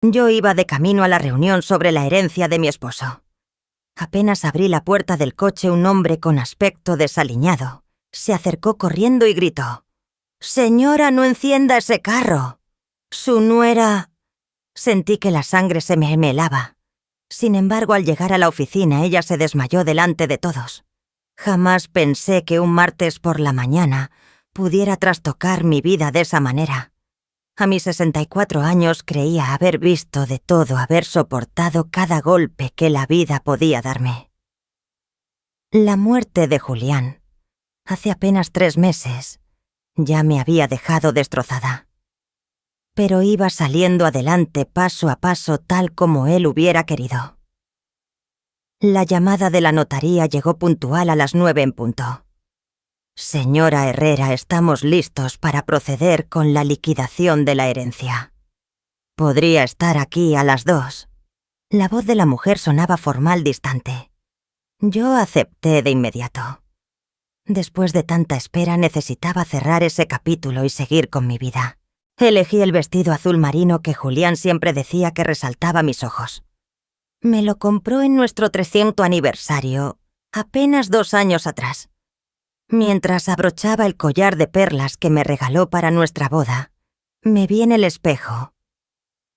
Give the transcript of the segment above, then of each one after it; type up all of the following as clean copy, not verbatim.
Yo iba de camino a la reunión sobre la herencia de mi esposo. Apenas abrí la puerta del coche, un hombre con aspecto desaliñado se acercó corriendo y gritó: «Señora, no encienda ese carro. Su nuera...». Sentí que la sangre se me helaba. Sin embargo, al llegar a la oficina, ella se desmayó delante de todos. Jamás pensé que un martes por la mañana pudiera trastocar mi vida de esa manera. A mis 64 años creía haber visto de todo, haber soportado cada golpe que la vida podía darme. La muerte de Julián, hace apenas 3 meses, ya me había dejado destrozada. Pero iba saliendo adelante paso a paso tal como él hubiera querido. La llamada de la notaría llegó puntual a las 9 en punto. «Señora Herrera, estamos listos para proceder con la liquidación de la herencia. Podría estar aquí a las 2». La voz de la mujer sonaba formal, distante. Yo acepté de inmediato. Después de tanta espera necesitaba cerrar ese capítulo y seguir con mi vida. Elegí el vestido azul marino que Julián siempre decía que resaltaba mis ojos. Me lo compró en nuestro 300 aniversario, apenas 2 años atrás. Mientras abrochaba el collar de perlas que me regaló para nuestra boda, me vi en el espejo.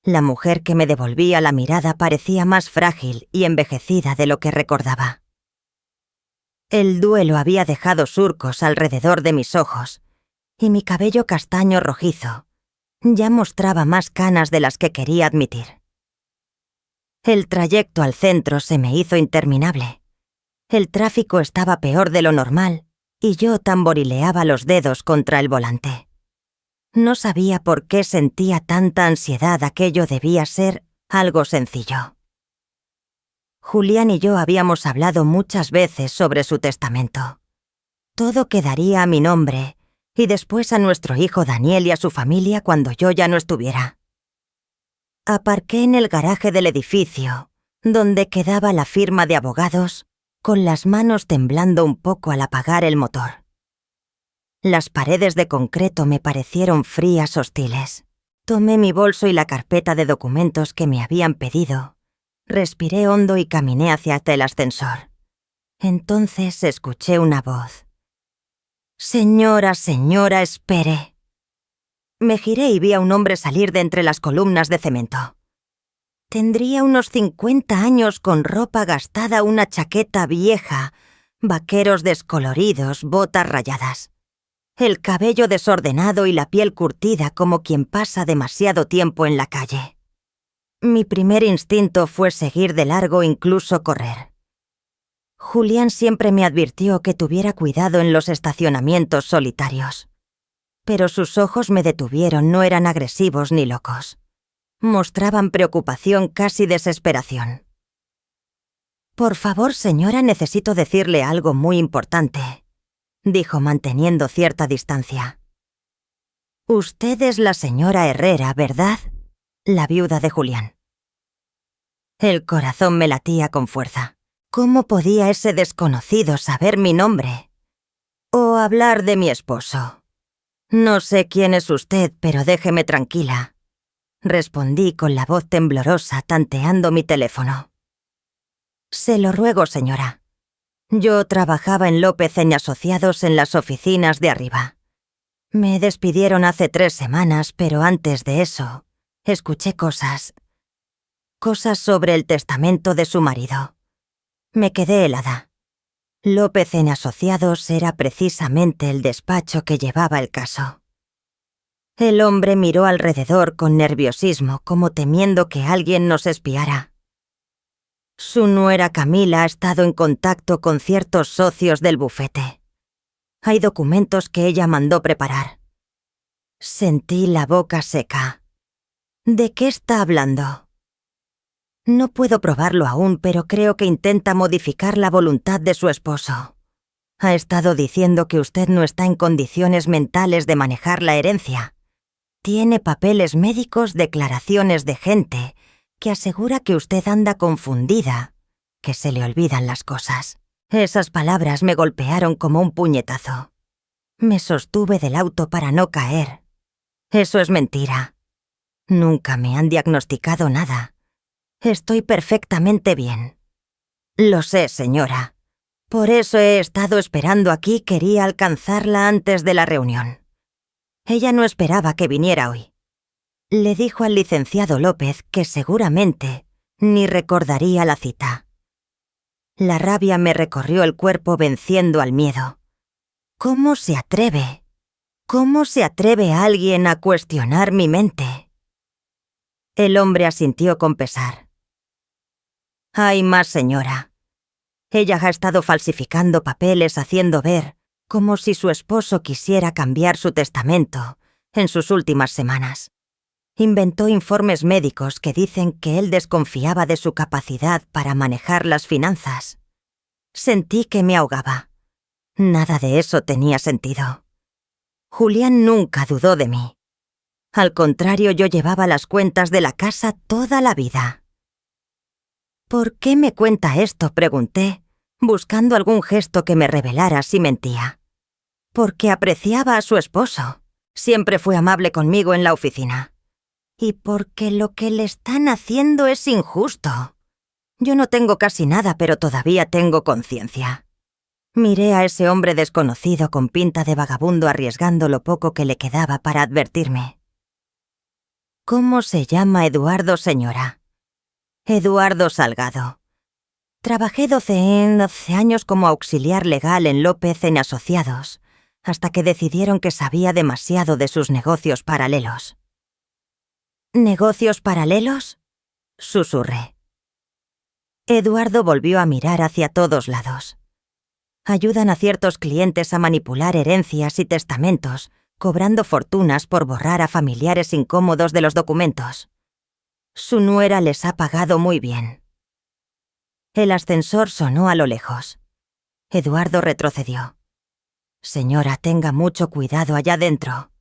La mujer que me devolvía la mirada parecía más frágil y envejecida de lo que recordaba. El duelo había dejado surcos alrededor de mis ojos, y mi cabello castaño rojizo ya mostraba más canas de las que quería admitir. El trayecto al centro se me hizo interminable. El tráfico estaba peor de lo normal y yo tamborileaba los dedos contra el volante. No sabía por qué sentía tanta ansiedad. Aquello debía ser algo sencillo. Julián y yo habíamos hablado muchas veces sobre su testamento. Todo quedaría a mi nombre y después a nuestro hijo Daniel y a su familia cuando yo ya no estuviera. Aparqué en el garaje del edificio, donde quedaba la firma de abogados, con las manos temblando un poco al apagar el motor. Las paredes de concreto me parecieron frías, hostiles. Tomé mi bolso y la carpeta de documentos que me habían pedido. Respiré hondo y caminé hacia el ascensor. Entonces escuché una voz. «Señora, señora, espere». Me giré y vi a un hombre salir de entre las columnas de cemento. Tendría unos 50 años, con ropa gastada, una chaqueta vieja, vaqueros descoloridos, botas rayadas. El cabello desordenado y la piel curtida como quien pasa demasiado tiempo en la calle. Mi primer instinto fue seguir de largo, incluso correr. Julián siempre me advirtió que tuviera cuidado en los estacionamientos solitarios. Pero sus ojos me detuvieron, no eran agresivos ni locos. Mostraban preocupación, casi desesperación. «Por favor, señora, necesito decirle algo muy importante», dijo manteniendo cierta distancia. «Usted es la señora Herrera, ¿verdad?», la viuda de Julián. El corazón me latía con fuerza. ¿Cómo podía ese desconocido saber mi nombre? O hablar de mi esposo. «No sé quién es usted, pero déjeme tranquila», respondí con la voz temblorosa, tanteando mi teléfono. «Se lo ruego, señora. Yo trabajaba en López y Asociados en las oficinas de arriba. Me despidieron hace 3 semanas, pero antes de eso, escuché cosas sobre el testamento de su marido. Me quedé helada. López en Asociados era precisamente el despacho que llevaba el caso». El hombre miró alrededor con nerviosismo, como temiendo que alguien nos espiara. «Su nuera Camila ha estado en contacto con ciertos socios del bufete. Hay documentos que ella mandó preparar». Sentí la boca seca. «¿De qué está hablando?». «No puedo probarlo aún, pero creo que intenta modificar la voluntad de su esposo. Ha estado diciendo que usted no está en condiciones mentales de manejar la herencia. Tiene papeles médicos, declaraciones de gente que asegura que usted anda confundida, que se le olvidan las cosas». Esas palabras me golpearon como un puñetazo. Me sostuve del auto para no caer. «Eso es mentira». Nunca me han diagnosticado nada. Estoy perfectamente bien. Lo sé, señora. Por eso he estado esperando aquí. Quería alcanzarla antes de la reunión. Ella no esperaba que viniera hoy. Le dijo al licenciado López que seguramente ni recordaría la cita. La rabia me recorrió el cuerpo venciendo al miedo. ¿Cómo se atreve? ¿Cómo se atreve alguien a cuestionar mi mente? El hombre asintió con pesar. Hay más, señora. Ella ha estado falsificando papeles haciendo ver como si su esposo quisiera cambiar su testamento en sus últimas semanas. Inventó informes médicos que dicen que él desconfiaba de su capacidad para manejar las finanzas. Sentí que me ahogaba. Nada de eso tenía sentido. Julián nunca dudó de mí. Al contrario, yo llevaba las cuentas de la casa toda la vida. ¿Por qué me cuenta esto?, pregunté, buscando algún gesto que me revelara si mentía. Porque apreciaba a su esposo. Siempre fue amable conmigo en la oficina. Y porque lo que le están haciendo es injusto. Yo no tengo casi nada, pero todavía tengo conciencia. Miré a ese hombre desconocido con pinta de vagabundo arriesgando lo poco que le quedaba para advertirme. ¿Cómo se llama Eduardo, señora? Eduardo Salgado. Trabajé 12 años como auxiliar legal en López en Asociados, hasta que decidieron que sabía demasiado de sus negocios paralelos. ¿Negocios paralelos?, susurré. Eduardo volvió a mirar hacia todos lados. Ayudan a ciertos clientes a manipular herencias y testamentos, cobrando fortunas por borrar a familiares incómodos de los documentos. Su nuera les ha pagado muy bien. El ascensor sonó a lo lejos. Eduardo retrocedió. Señora, tenga mucho cuidado allá dentro.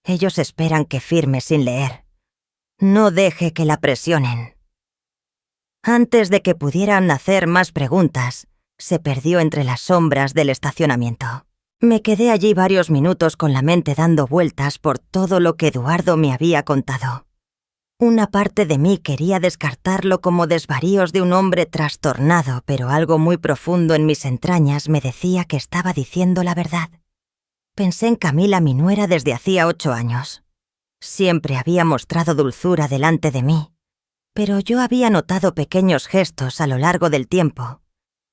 Ellos esperan que firme sin leer. No deje que la presionen. Antes de que pudieran hacer más preguntas, se perdió entre las sombras del estacionamiento. Me quedé allí varios minutos con la mente dando vueltas por todo lo que Eduardo me había contado. Una parte de mí quería descartarlo como desvaríos de un hombre trastornado, pero algo muy profundo en mis entrañas me decía que estaba diciendo la verdad. Pensé en Camila, mi nuera, desde hacía 8 años. Siempre había mostrado dulzura delante de mí, pero yo había notado pequeños gestos a lo largo del tiempo.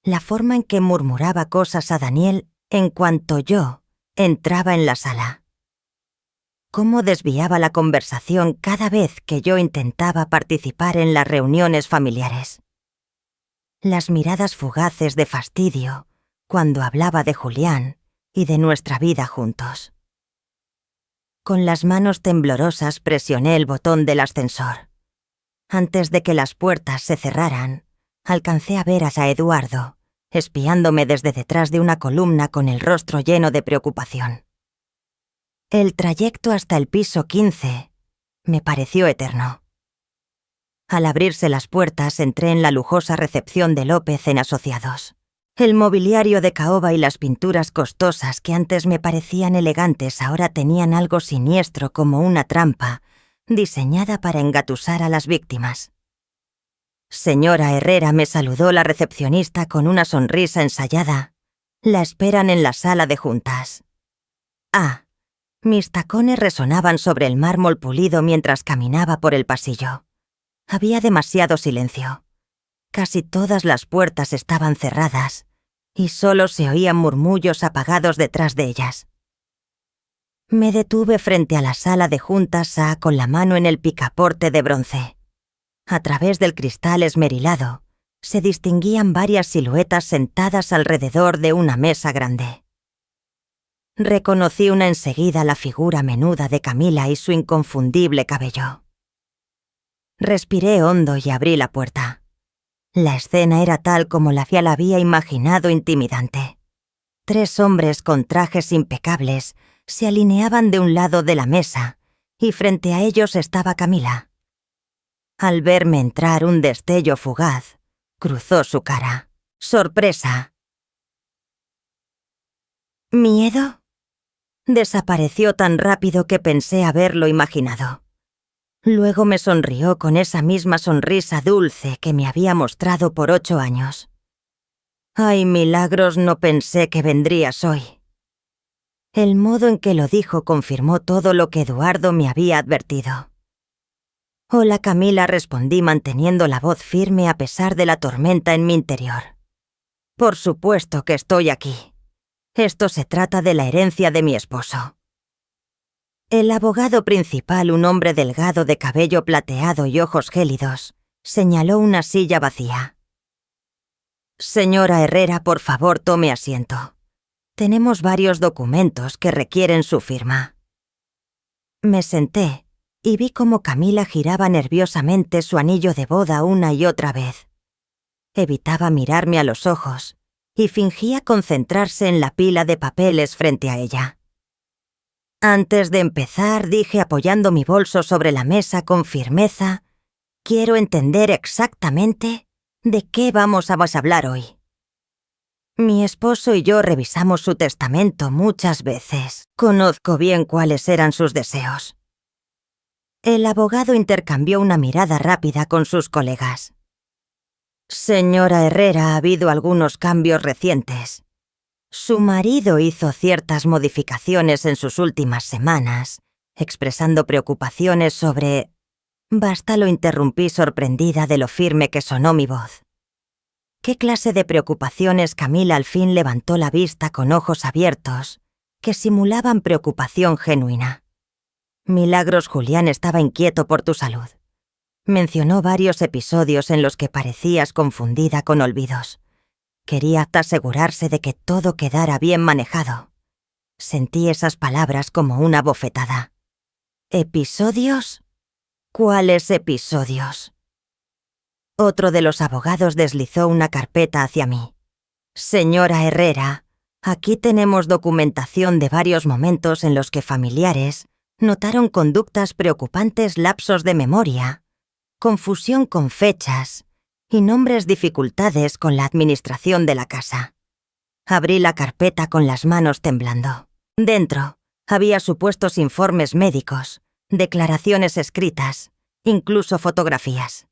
La forma en que murmuraba cosas a Daniel en cuanto yo entraba en la sala. Cómo desviaba la conversación cada vez que yo intentaba participar en las reuniones familiares. Las miradas fugaces de fastidio cuando hablaba de Julián y de nuestra vida juntos. Con las manos temblorosas presioné el botón del ascensor. Antes de que las puertas se cerraran, alcancé a ver a Eduardo, espiándome desde detrás de una columna con el rostro lleno de preocupación. El trayecto hasta el piso 15 me pareció eterno. Al abrirse las puertas entré en la lujosa recepción de López en Asociados. El mobiliario de caoba y las pinturas costosas que antes me parecían elegantes ahora tenían algo siniestro como una trampa, diseñada para engatusar a las víctimas. Señora Herrera, me saludó la recepcionista con una sonrisa ensayada. La esperan en la sala de juntas. Mis tacones resonaban sobre el mármol pulido mientras caminaba por el pasillo. Había demasiado silencio. Casi todas las puertas estaban cerradas y solo se oían murmullos apagados detrás de ellas. Me detuve frente a la sala de juntas con la mano en el picaporte de bronce. A través del cristal esmerilado, se distinguían varias siluetas sentadas alrededor de una mesa grande. Reconocí enseguida la figura menuda de Camila y su inconfundible cabello. Respiré hondo y abrí la puerta. La escena era tal como la había imaginado, intimidante. 3 hombres con trajes impecables se alineaban de un lado de la mesa y frente a ellos estaba Camila. Al verme entrar, un destello fugaz cruzó su cara. ¡Sorpresa! ¿Miedo? Desapareció tan rápido que pensé haberlo imaginado. Luego me sonrió con esa misma sonrisa dulce que me había mostrado por 8 años. Ay, Milagros, no pensé que vendrías hoy. El modo en que lo dijo confirmó todo lo que Eduardo me había advertido. Hola, Camila, respondí manteniendo la voz firme a pesar de la tormenta en mi interior. Por supuesto que estoy aquí. Esto se trata de la herencia de mi esposo. El abogado principal, un hombre delgado de cabello plateado y ojos gélidos, señaló una silla vacía. Señora Herrera, por favor, tome asiento. Tenemos varios documentos que requieren su firma. Me senté y vi cómo Camila giraba nerviosamente su anillo de boda una y otra vez. Evitaba mirarme a los ojos y fingía concentrarse en la pila de papeles frente a ella. Antes de empezar, dije apoyando mi bolso sobre la mesa con firmeza, quiero entender exactamente de qué vamos a hablar hoy. Mi esposo y yo revisamos su testamento muchas veces. Conozco bien cuáles eran sus deseos. El abogado intercambió una mirada rápida con sus colegas. Señora Herrera, ha habido algunos cambios recientes. Su marido hizo ciertas modificaciones en sus últimas semanas, expresando preocupaciones sobre... Basta, lo interrumpí sorprendida de lo firme que sonó mi voz. ¿Qué clase de preocupaciones? Camila al fin levantó la vista con ojos abiertos, que simulaban preocupación genuina. Milagros, Julián estaba inquieto por tu salud. Mencionó varios episodios en los que parecías confundida con olvidos. Quería asegurarse de que todo quedara bien manejado. Sentí esas palabras como una bofetada. ¿Episodios? ¿Cuáles episodios? Otro de los abogados deslizó una carpeta hacia mí. Señora Herrera, aquí tenemos documentación de varios momentos en los que familiares notaron conductas preocupantes, lapsos de memoria, confusión con fechas y nombres, dificultades con la administración de la casa. Abrí la carpeta con las manos temblando. Dentro había supuestos informes médicos, declaraciones escritas, incluso fotografías.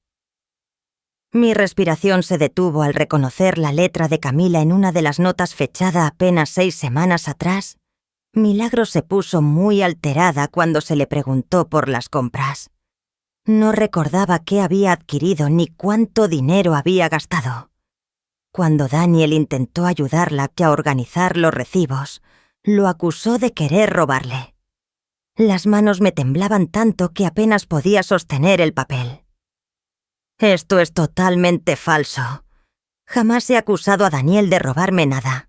Mi respiración se detuvo al reconocer la letra de Camila en una de las notas fechada apenas 6 semanas atrás. Milagros se puso muy alterada cuando se le preguntó por las compras. No recordaba qué había adquirido ni cuánto dinero había gastado. Cuando Daniel intentó ayudarla a organizar los recibos, lo acusó de querer robarle. Las manos me temblaban tanto que apenas podía sostener el papel. Esto es totalmente falso. Jamás he acusado a Daniel de robarme nada.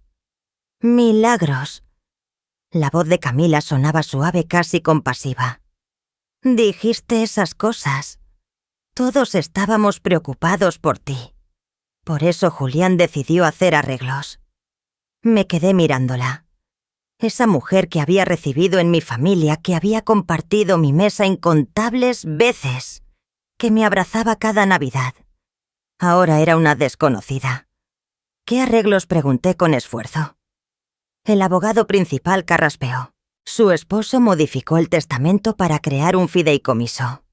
Milagros. La voz de Camila sonaba suave, casi compasiva. Dijiste esas cosas. Todos estábamos preocupados por ti. Por eso Julián decidió hacer arreglos. Me quedé mirándola. Esa mujer que había recibido en mi familia, que había compartido mi mesa incontables veces, que me abrazaba cada Navidad. Ahora era una desconocida. ¿Qué arreglos?, pregunté con esfuerzo. El abogado principal carraspeó. Su esposo modificó el testamento para crear un fideicomiso.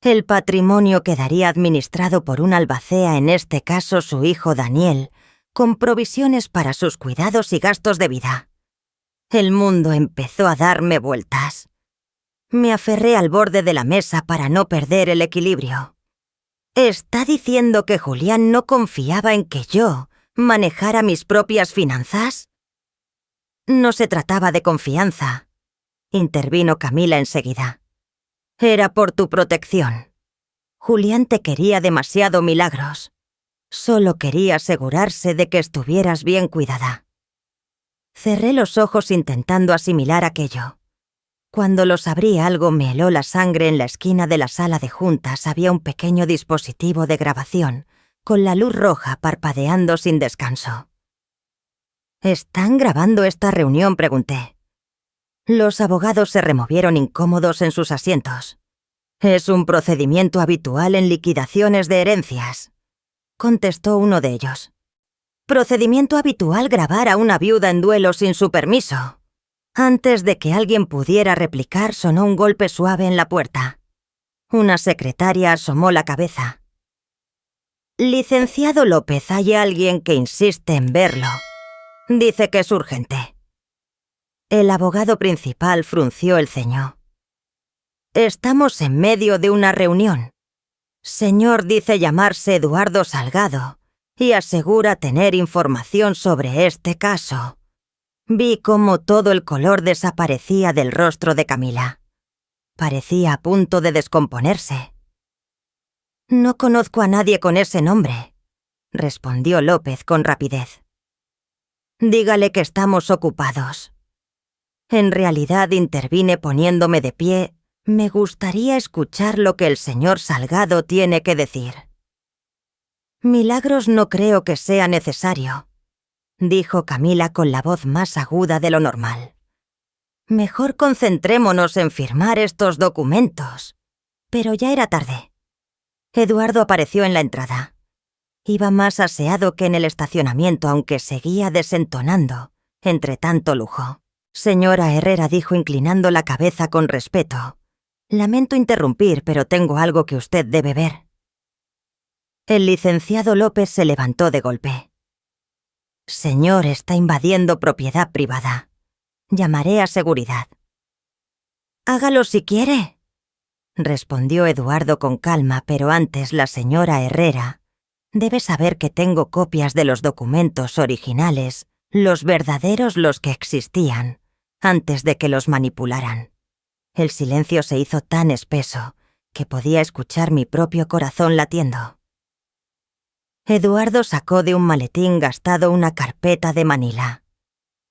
El patrimonio quedaría administrado por un albacea, en este caso su hijo Daniel, con provisiones para sus cuidados y gastos de vida. El mundo empezó a darme vueltas. Me aferré al borde de la mesa para no perder el equilibrio. ¿Está diciendo que Julián no confiaba en que yo manejara mis propias finanzas? No se trataba de confianza, intervino Camila enseguida. Era por tu protección. Julián te quería demasiado, Milagros. Solo quería asegurarse de que estuvieras bien cuidada. Cerré los ojos intentando asimilar aquello. Cuando los abrí, algo me heló la sangre. En la esquina de la sala de juntas había un pequeño dispositivo de grabación, con la luz roja parpadeando sin descanso. ¿Están grabando esta reunión?, pregunté. Los abogados se removieron incómodos en sus asientos. Es un procedimiento habitual en liquidaciones de herencias, contestó uno de ellos. Procedimiento habitual grabar a una viuda en duelo sin su permiso. Antes de que alguien pudiera replicar, sonó un golpe suave en la puerta. Una secretaria asomó la cabeza. Licenciado López, hay alguien que insiste en verlo. Dice que es urgente. El abogado principal frunció el ceño. Estamos en medio de una reunión. Señor dice llamarse Eduardo Salgado y asegura tener información sobre este caso. Vi cómo todo el color desaparecía del rostro de Camila. Parecía a punto de descomponerse. No conozco a nadie con ese nombre, respondió López con rapidez. Dígale que estamos ocupados. En realidad intervine poniéndome de pie. Me gustaría escuchar lo que el señor Salgado tiene que decir. Milagros no creo que sea necesario, dijo Camila con la voz más aguda de lo normal. Mejor concentrémonos en firmar estos documentos. Pero ya era tarde. Eduardo apareció en la entrada. Iba más aseado que en el estacionamiento, aunque seguía desentonando, entre tanto lujo. Señora Herrera, dijo inclinando la cabeza con respeto. Lamento interrumpir, pero tengo algo que usted debe ver. El licenciado López se levantó de golpe. Señor, está invadiendo propiedad privada. Llamaré a seguridad. Hágalo si quiere, respondió Eduardo con calma, pero antes la señora Herrera. Debe saber que tengo copias de los documentos originales, los verdaderos, los que existían, antes de que los manipularan. El silencio se hizo tan espeso que podía escuchar mi propio corazón latiendo. Eduardo sacó de un maletín gastado una carpeta de Manila.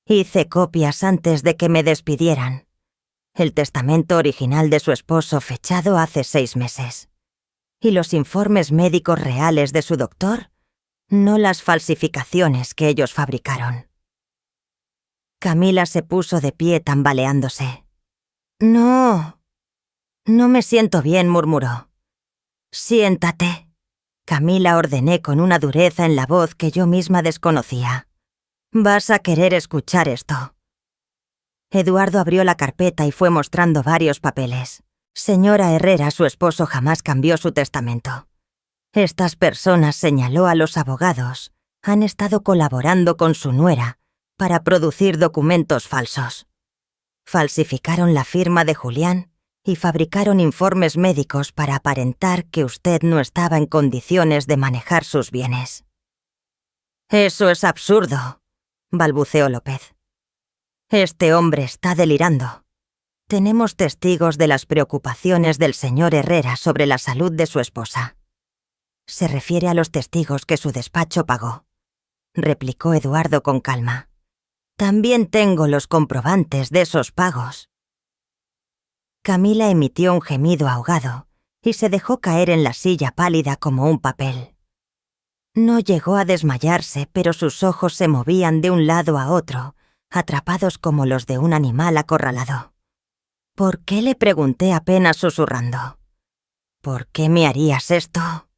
Hice copias antes de que me despidieran. El testamento original de su esposo fechado hace 6 meses. Y los informes médicos reales de su doctor, no las falsificaciones que ellos fabricaron. Camila se puso de pie tambaleándose. No me siento bien, murmuró. Siéntate. Camila ordené con una dureza en la voz que yo misma desconocía. Vas a querer escuchar esto. Eduardo abrió la carpeta y fue mostrando varios papeles. Señora Herrera, su esposo jamás cambió su testamento. Estas personas, señaló a los abogados, han estado colaborando con su nuera para producir documentos falsos. Falsificaron la firma de Julián y fabricaron informes médicos para aparentar que usted no estaba en condiciones de manejar sus bienes. Eso es absurdo, balbuceó López. Este hombre está delirando. Tenemos testigos de las preocupaciones del señor Herrera sobre la salud de su esposa. Se refiere a los testigos que su despacho pagó, replicó Eduardo con calma. También tengo los comprobantes de esos pagos. Camila emitió un gemido ahogado y se dejó caer en la silla pálida como un papel. No llegó a desmayarse, pero sus ojos se movían de un lado a otro, atrapados como los de un animal acorralado. ¿Por qué?, le pregunté apenas susurrando. ¿Por qué me harías esto?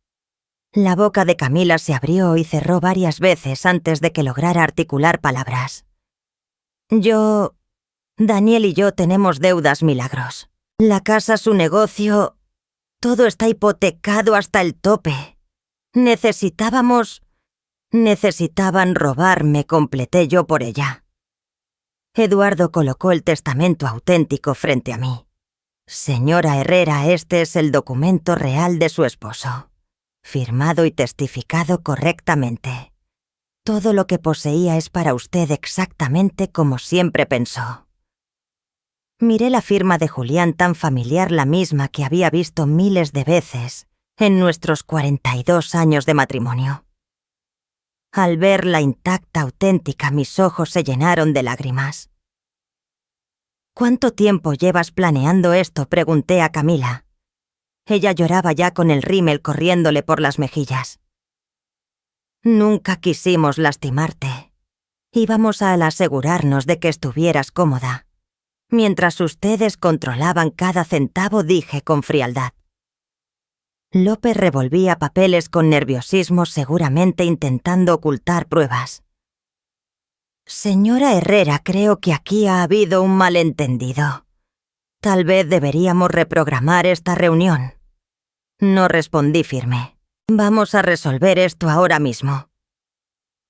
La boca de Camila se abrió y cerró varias veces antes de que lograra articular palabras. Daniel y yo tenemos deudas, Milagros. La casa, su negocio, todo está hipotecado hasta el tope. Necesitaban robarme, completé yo por ella. Eduardo colocó el testamento auténtico frente a mí. Señora Herrera, este es el documento real de su esposo, firmado y testificado correctamente. Todo lo que poseía es para usted exactamente como siempre pensó. Miré la firma de Julián, tan familiar, la misma que había visto miles de veces en nuestros 42 años de matrimonio. Al verla intacta, auténtica, mis ojos se llenaron de lágrimas. ¿Cuánto tiempo llevas planeando esto?, pregunté a Camila. Ella lloraba ya con el rímel corriéndole por las mejillas. Nunca quisimos lastimarte. Íbamos a asegurarnos de que estuvieras cómoda. Mientras ustedes controlaban cada centavo, dije con frialdad. López revolvía papeles con nerviosismo, seguramente intentando ocultar pruebas. Señora Herrera, creo que aquí ha habido un malentendido. Tal vez deberíamos reprogramar esta reunión. No respondí firme. Vamos a resolver esto ahora mismo.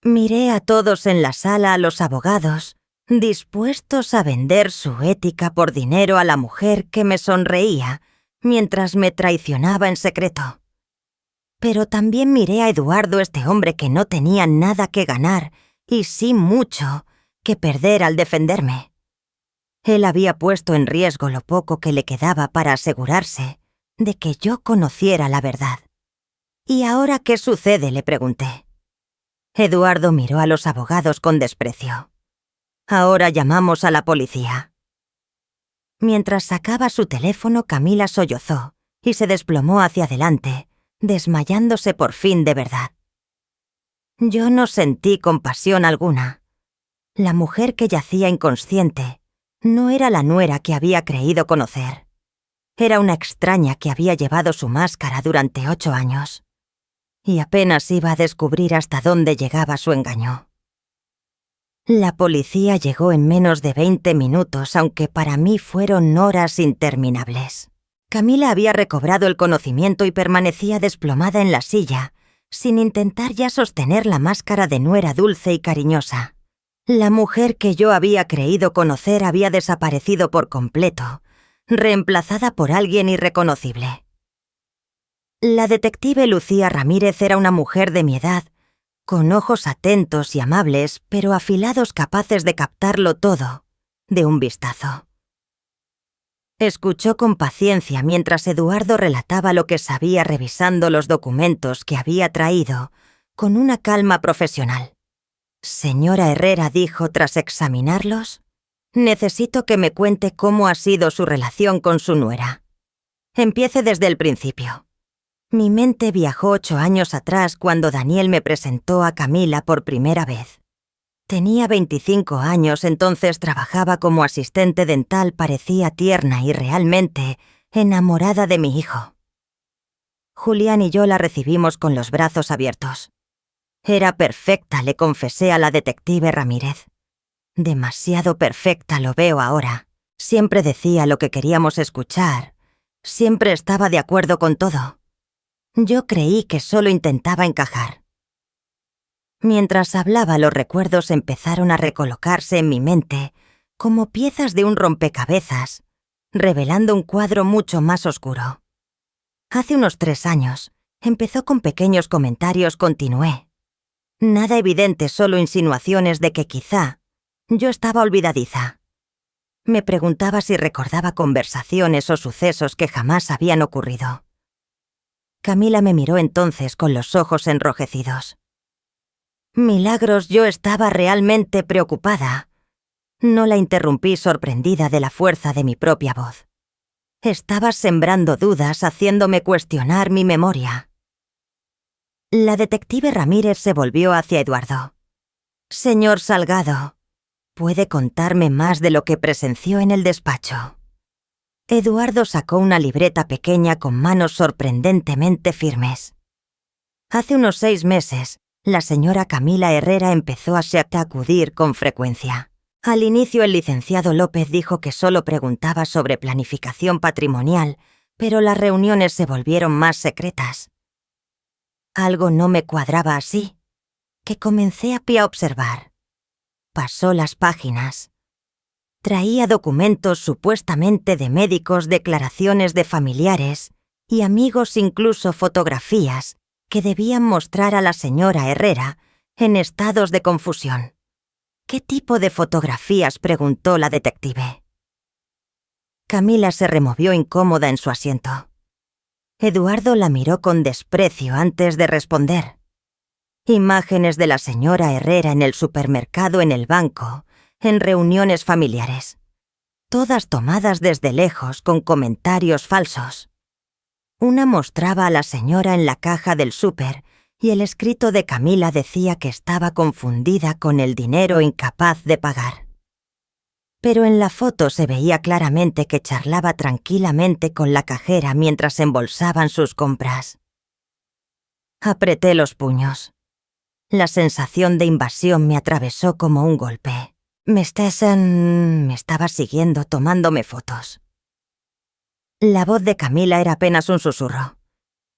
Miré a todos en la sala, a los abogados, dispuestos a vender su ética por dinero a la mujer que me sonreía mientras me traicionaba en secreto. Pero también miré a Eduardo, este hombre que no tenía nada que ganar y sí mucho que perder al defenderme. Él había puesto en riesgo lo poco que le quedaba para asegurarse de que yo conociera la verdad. ¿Y ahora qué sucede?, le pregunté. Eduardo miró a los abogados con desprecio. Ahora llamamos a la policía. Mientras sacaba su teléfono, Camila sollozó y se desplomó hacia adelante, desmayándose por fin de verdad. Yo no sentí compasión alguna. La mujer que yacía inconsciente no era la nuera que había creído conocer. Era una extraña que había llevado su máscara durante 8 años. Y apenas iba a descubrir hasta dónde llegaba su engaño. La policía llegó en menos de 20 minutos, aunque para mí fueron horas interminables. Camila había recobrado el conocimiento y permanecía desplomada en la silla, sin intentar ya sostener la máscara de nuera dulce y cariñosa. La mujer que yo había creído conocer había desaparecido por completo, reemplazada por alguien irreconocible. La detective Lucía Ramírez era una mujer de mi edad, con ojos atentos y amables, pero afilados, capaces de captarlo todo de un vistazo. Escuchó con paciencia mientras Eduardo relataba lo que sabía, revisando los documentos que había traído con una calma profesional. «Señora Herrera», dijo tras examinarlos, «necesito que me cuente cómo ha sido su relación con su nuera. Empiece desde el principio». Mi mente viajó 8 años atrás cuando Daniel me presentó a Camila por primera vez. Tenía 25 años, entonces trabajaba como asistente dental, parecía tierna y realmente enamorada de mi hijo. Julián y yo la recibimos con los brazos abiertos. Era perfecta, le confesé a la detective Ramírez. Demasiado perfecta, lo veo ahora. Siempre decía lo que queríamos escuchar. Siempre estaba de acuerdo con todo. Yo creí que solo intentaba encajar. Mientras hablaba, los recuerdos empezaron a recolocarse en mi mente como piezas de un rompecabezas, revelando un cuadro mucho más oscuro. Hace unos 3 años, empezó con pequeños comentarios, continué. Nada evidente, solo insinuaciones de que quizá yo estaba olvidadiza. Me preguntaba si recordaba conversaciones o sucesos que jamás habían ocurrido. Camila me miró entonces con los ojos enrojecidos. Milagros, yo estaba realmente preocupada. No la interrumpí, sorprendida de la fuerza de mi propia voz. Estabas sembrando dudas, haciéndome cuestionar mi memoria. La detective Ramírez se volvió hacia Eduardo. «Señor Salgado, ¿puede contarme más de lo que presenció en el despacho?» Eduardo sacó una libreta pequeña con manos sorprendentemente firmes. Hace unos 6 meses, la señora Camila Herrera empezó a acudir con frecuencia. Al inicio, el licenciado López dijo que solo preguntaba sobre planificación patrimonial, pero las reuniones se volvieron más secretas. Algo no me cuadraba, así que comencé a observar. Pasó las páginas. Traía documentos supuestamente de médicos, declaraciones de familiares y amigos, incluso fotografías que debían mostrar a la señora Herrera en estados de confusión. «¿Qué tipo de fotografías?», preguntó la detective. Camila se removió incómoda en su asiento. Eduardo la miró con desprecio antes de responder. Imágenes de la señora Herrera en el supermercado, en el banco, en reuniones familiares. Todas tomadas desde lejos, con comentarios falsos. Una mostraba a la señora en la caja del súper y el escrito de Camila decía que estaba confundida con el dinero, incapaz de pagar. Pero en la foto se veía claramente que charlaba tranquilamente con la cajera mientras embolsaban sus compras. Apreté los puños. La sensación de invasión me atravesó como un golpe. Me estaba siguiendo, tomándome fotos. La voz de Camila era apenas un susurro.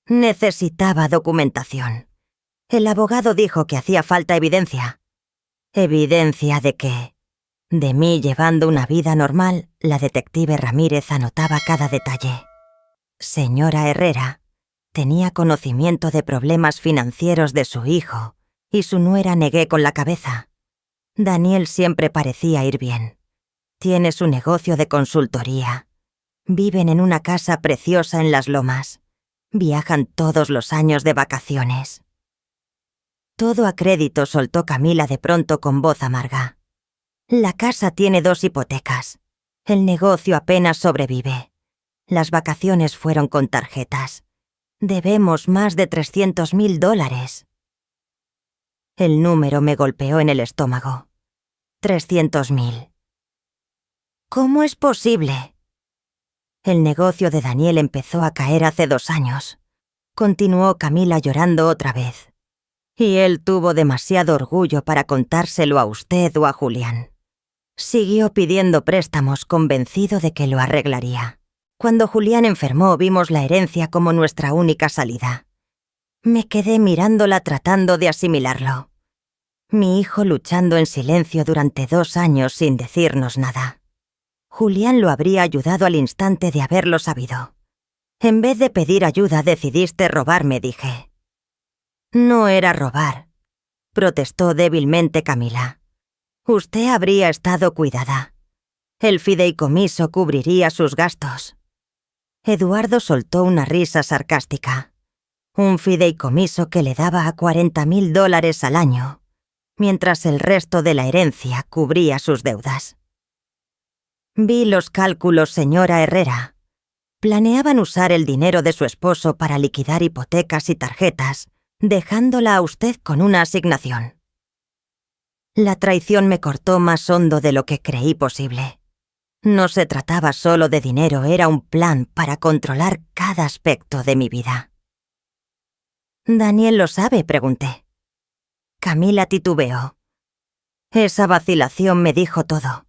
Necesitaba documentación. El abogado dijo que hacía falta evidencia. ¿Evidencia de qué? De mí llevando una vida normal, la detective Ramírez anotaba cada detalle. Señora Herrera tenía conocimiento de problemas financieros de su hijo y su nuera negué con la cabeza. Daniel siempre parecía ir bien. Tiene su negocio de consultoría. Viven en una casa preciosa en las Lomas. Viajan todos los años de vacaciones. Todo a crédito, soltó Camila de pronto con voz amarga. La casa tiene 2 hipotecas. El negocio apenas sobrevive. Las vacaciones fueron con tarjetas. Debemos más de $300.000. El número me golpeó en el estómago. 300.000. ¿Cómo es posible? El negocio de Daniel empezó a caer hace 2 años. Continuó Camila llorando otra vez. Y él tuvo demasiado orgullo para contárselo a usted o a Julián. Siguió pidiendo préstamos convencido de que lo arreglaría. Cuando Julián enfermó vimos la herencia como nuestra única salida. Me quedé mirándola tratando de asimilarlo. Mi hijo luchando en silencio durante 2 años sin decirnos nada. Julián lo habría ayudado al instante de haberlo sabido. En vez de pedir ayuda decidiste robarme, dije. No era robar, protestó débilmente Camila. Usted habría estado cuidada. El fideicomiso cubriría sus gastos. Eduardo soltó una risa sarcástica. Un fideicomiso que le daba a $40.000 al año, mientras el resto de la herencia cubría sus deudas. Vi los cálculos, señora Herrera. Planeaban usar el dinero de su esposo para liquidar hipotecas y tarjetas, dejándola a usted con una asignación. La traición me cortó más hondo de lo que creí posible. No se trataba solo de dinero, era un plan para controlar cada aspecto de mi vida. ¿Daniel lo sabe?, pregunté. Camila titubeó. Esa vacilación me dijo todo.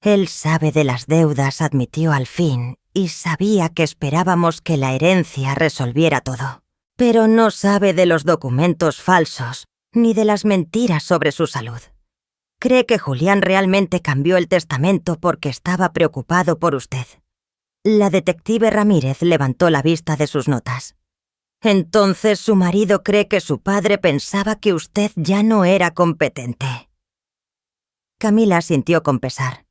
Él sabe de las deudas, admitió al fin, y sabía que esperábamos que la herencia resolviera todo. Pero no sabe de los documentos falsos, ni de las mentiras sobre su salud. Cree que Julián realmente cambió el testamento porque estaba preocupado por usted. La detective Ramírez levantó la vista de sus notas. Entonces su marido cree que su padre pensaba que usted ya no era competente. Camila sintió con pesar.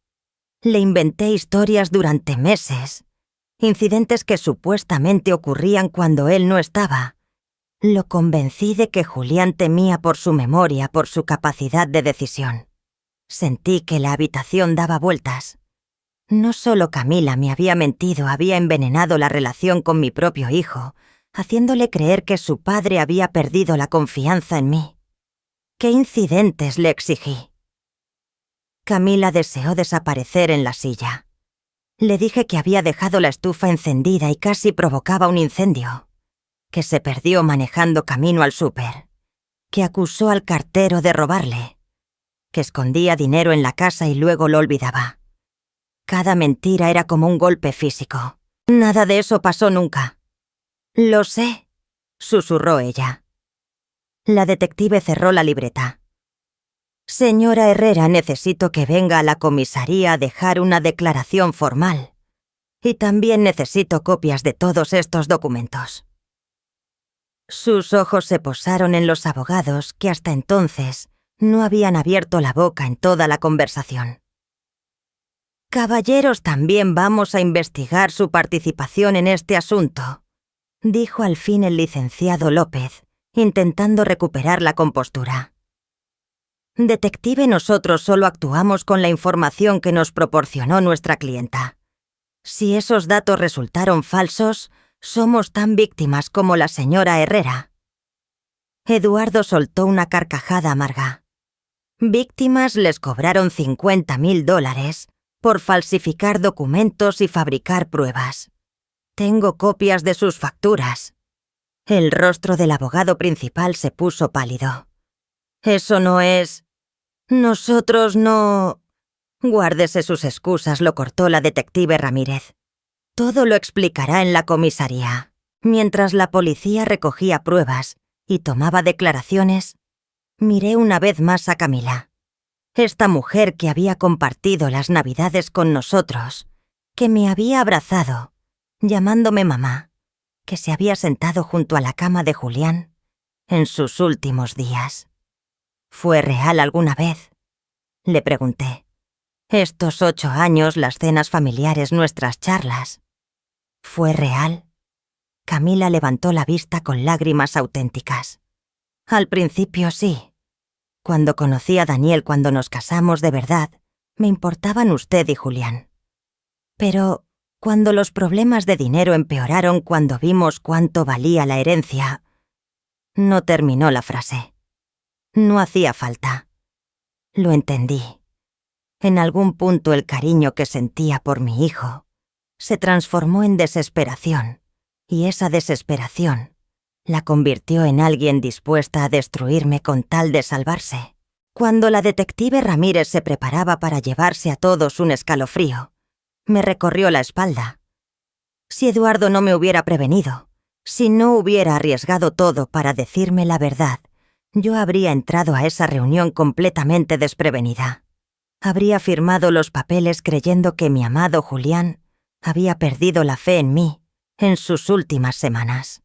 Le inventé historias durante meses, incidentes que supuestamente ocurrían cuando él no estaba. Lo convencí de que Julián temía por su memoria, por su capacidad de decisión. Sentí que la habitación daba vueltas. No solo Camila me había mentido, había envenenado la relación con mi propio hijo, haciéndole creer que su padre había perdido la confianza en mí. ¿Qué incidentes le exigí? Camila deseó desaparecer en la silla. Le dije que había dejado la estufa encendida y casi provocaba un incendio, que se perdió manejando camino al súper, que acusó al cartero de robarle, que escondía dinero en la casa y luego lo olvidaba. Cada mentira era como un golpe físico. Nada de eso pasó nunca. Lo sé, susurró ella. La detective cerró la libreta. Señora Herrera, necesito que venga a la comisaría a dejar una declaración formal. Y también necesito copias de todos estos documentos. Sus ojos se posaron en los abogados que hasta entonces no habían abierto la boca en toda la conversación. Caballeros, también vamos a investigar su participación en este asunto, dijo al fin el licenciado López, intentando recuperar la compostura. Detective, nosotros solo actuamos con la información que nos proporcionó nuestra clienta. Si esos datos resultaron falsos, somos tan víctimas como la señora Herrera. Eduardo soltó una carcajada amarga. Víctimas les cobraron $50.000 por falsificar documentos y fabricar pruebas. Tengo copias de sus facturas. El rostro del abogado principal se puso pálido. Eso no es... Nosotros no... Guárdese sus excusas, lo cortó la detective Ramírez. Todo lo explicará en la comisaría. Mientras la policía recogía pruebas y tomaba declaraciones, miré una vez más a Camila. Esta mujer que había compartido las Navidades con nosotros, que me había abrazado, llamándome mamá, que se había sentado junto a la cama de Julián en sus últimos días. ¿Fue real alguna vez?, le pregunté. Estos 8 años, las cenas familiares, nuestras charlas. ¿Fue real? Camila levantó la vista con lágrimas auténticas. Al principio sí. Cuando conocí a Daniel, cuando nos casamos de verdad, me importaban usted y Julián. Pero cuando los problemas de dinero empeoraron, cuando vimos cuánto valía la herencia... No terminó la frase. No hacía falta. Lo entendí. En algún punto el cariño que sentía por mi hijo se transformó en desesperación, y esa desesperación la convirtió en alguien dispuesta a destruirme con tal de salvarse. Cuando la detective Ramírez se preparaba para llevarse a todos un escalofrío, me recorrió la espalda. Si Eduardo no me hubiera prevenido, si no hubiera arriesgado todo para decirme la verdad, yo habría entrado a esa reunión completamente desprevenida. Habría firmado los papeles creyendo que mi amado Julián había perdido la fe en mí en sus últimas semanas.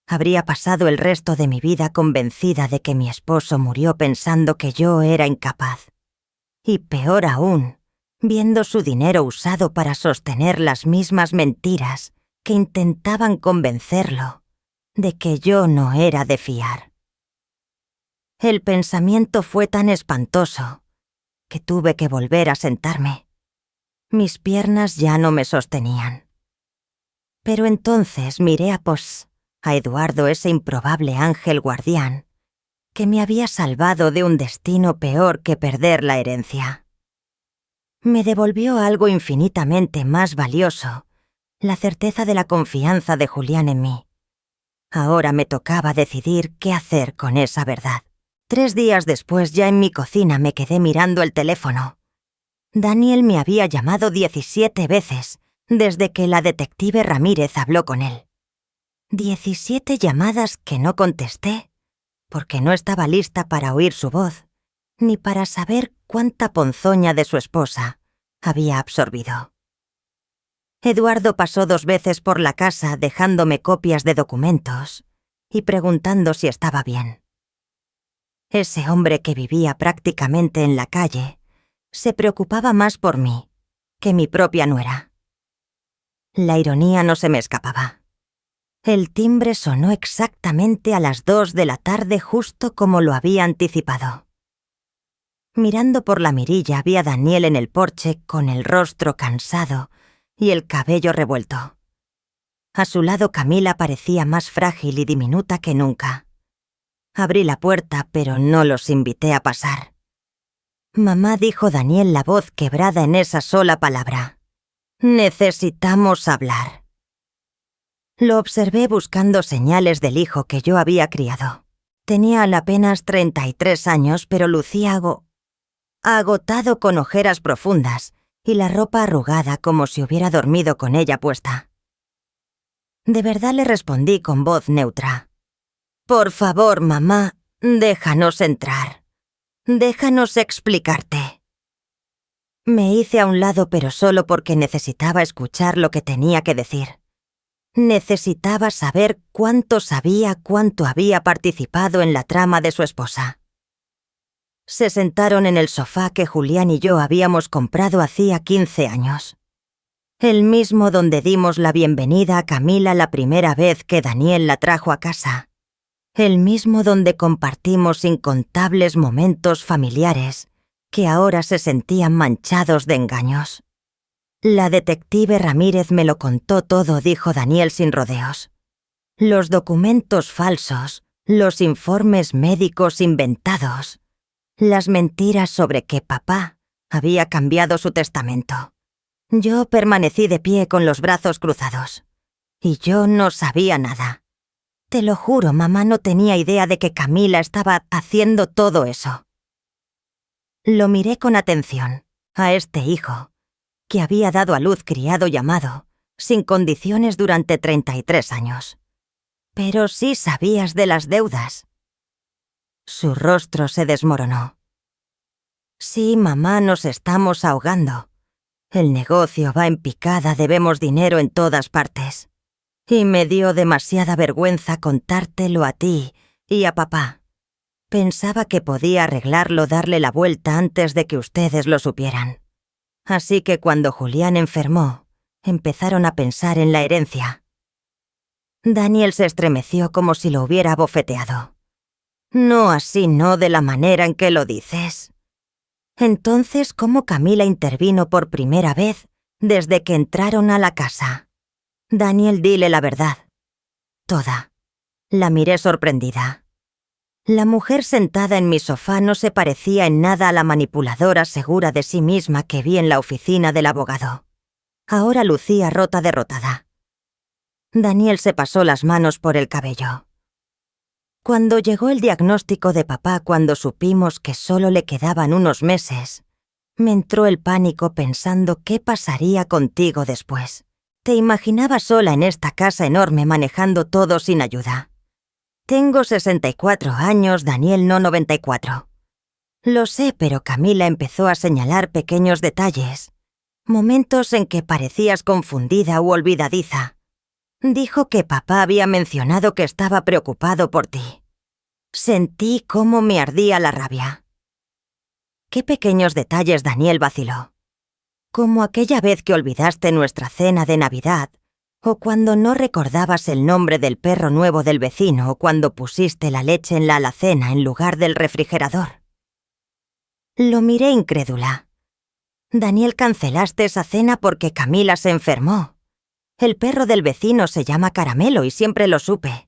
Habría pasado el resto de mi vida convencida de que mi esposo murió pensando que yo era incapaz. Y peor aún, viendo su dinero usado para sostener las mismas mentiras que intentaban convencerlo de que yo no era de fiar. El pensamiento fue tan espantoso que tuve que volver a sentarme. Mis piernas ya no me sostenían. Pero entonces miré a Eduardo, ese improbable ángel guardián, que me había salvado de un destino peor que perder la herencia. Me devolvió algo infinitamente más valioso, la certeza de la confianza de Julián en mí. Ahora me tocaba decidir qué hacer con esa verdad. 3 días después, ya en mi cocina, me quedé mirando el teléfono. Daniel me había llamado 17 veces desde que la detective Ramírez habló con él. 17 llamadas que no contesté, porque no estaba lista para oír su voz, ni para saber cuánta ponzoña de su esposa había absorbido. Eduardo pasó 2 veces por la casa dejándome copias de documentos y preguntando si estaba bien. Ese hombre que vivía prácticamente en la calle se preocupaba más por mí que mi propia nuera. La ironía no se me escapaba. El timbre sonó exactamente a las 2 de la tarde, justo como lo había anticipado. Mirando por la mirilla vi a Daniel en el porche con el rostro cansado y el cabello revuelto. A su lado Camila parecía más frágil y diminuta que nunca. Abrí la puerta, pero no los invité a pasar. Mamá, dijo Daniel, la voz quebrada en esa sola palabra. Necesitamos hablar. Lo observé buscando señales del hijo que yo había criado. Tenía apenas 33 años, pero lucía agotado, con ojeras profundas y la ropa arrugada como si hubiera dormido con ella puesta. De verdad, le respondí con voz neutra. Por favor, mamá, déjanos entrar. Déjanos explicarte. Me hice a un lado, pero solo porque necesitaba escuchar lo que tenía que decir. Necesitaba saber cuánto sabía, cuánto había participado en la trama de su esposa. Se sentaron en el sofá que Julián y yo habíamos comprado hacía 15 años. El mismo donde dimos la bienvenida a Camila la primera vez que Daniel la trajo a casa. El mismo donde compartimos incontables momentos familiares que ahora se sentían manchados de engaños. La detective Ramírez me lo contó todo, dijo Daniel sin rodeos. Los documentos falsos, los informes médicos inventados, las mentiras sobre que papá había cambiado su testamento. Yo permanecí de pie con los brazos cruzados. Y yo no sabía nada. Te lo juro, mamá no tenía idea de que Camila estaba haciendo todo eso. Lo miré con atención, a este hijo, que había dado a luz criado y amado, sin condiciones durante 33 años. Pero sí sabías de las deudas. Su rostro se desmoronó. Sí, mamá, nos estamos ahogando. El negocio va en picada, debemos dinero en todas partes. Y me dio demasiada vergüenza contártelo a ti y a papá. Pensaba que podía arreglarlo, darle la vuelta antes de que ustedes lo supieran. Así que cuando Julián enfermó, empezaron a pensar en la herencia. Daniel se estremeció como si lo hubiera abofeteado. No así, no de la manera en que lo dices. Entonces, ¿cómo Camila intervino por primera vez desde que entraron a la casa? Daniel, dile la verdad. Toda. La miré sorprendida. La mujer sentada en mi sofá no se parecía en nada a la manipuladora segura de sí misma que vi en la oficina del abogado. Ahora lucía rota derrotada. Daniel se pasó las manos por el cabello. Cuando llegó el diagnóstico de papá, cuando supimos que solo le quedaban unos meses, me entró el pánico pensando qué pasaría contigo después. Te imaginaba sola en esta casa enorme manejando todo sin ayuda. Tengo 64 años, Daniel no 94. Lo sé, pero Camila empezó a señalar pequeños detalles, momentos en que parecías confundida u olvidadiza. Dijo que papá había mencionado que estaba preocupado por ti. Sentí cómo me ardía la rabia. ¿Qué pequeños detalles, Daniel? Vaciló. Como aquella vez que olvidaste nuestra cena de Navidad, o cuando no recordabas el nombre del perro nuevo del vecino, o cuando pusiste la leche en la alacena en lugar del refrigerador. Lo miré incrédula. Daniel, cancelaste esa cena porque Camila se enfermó. El perro del vecino se llama Caramelo y siempre lo supe.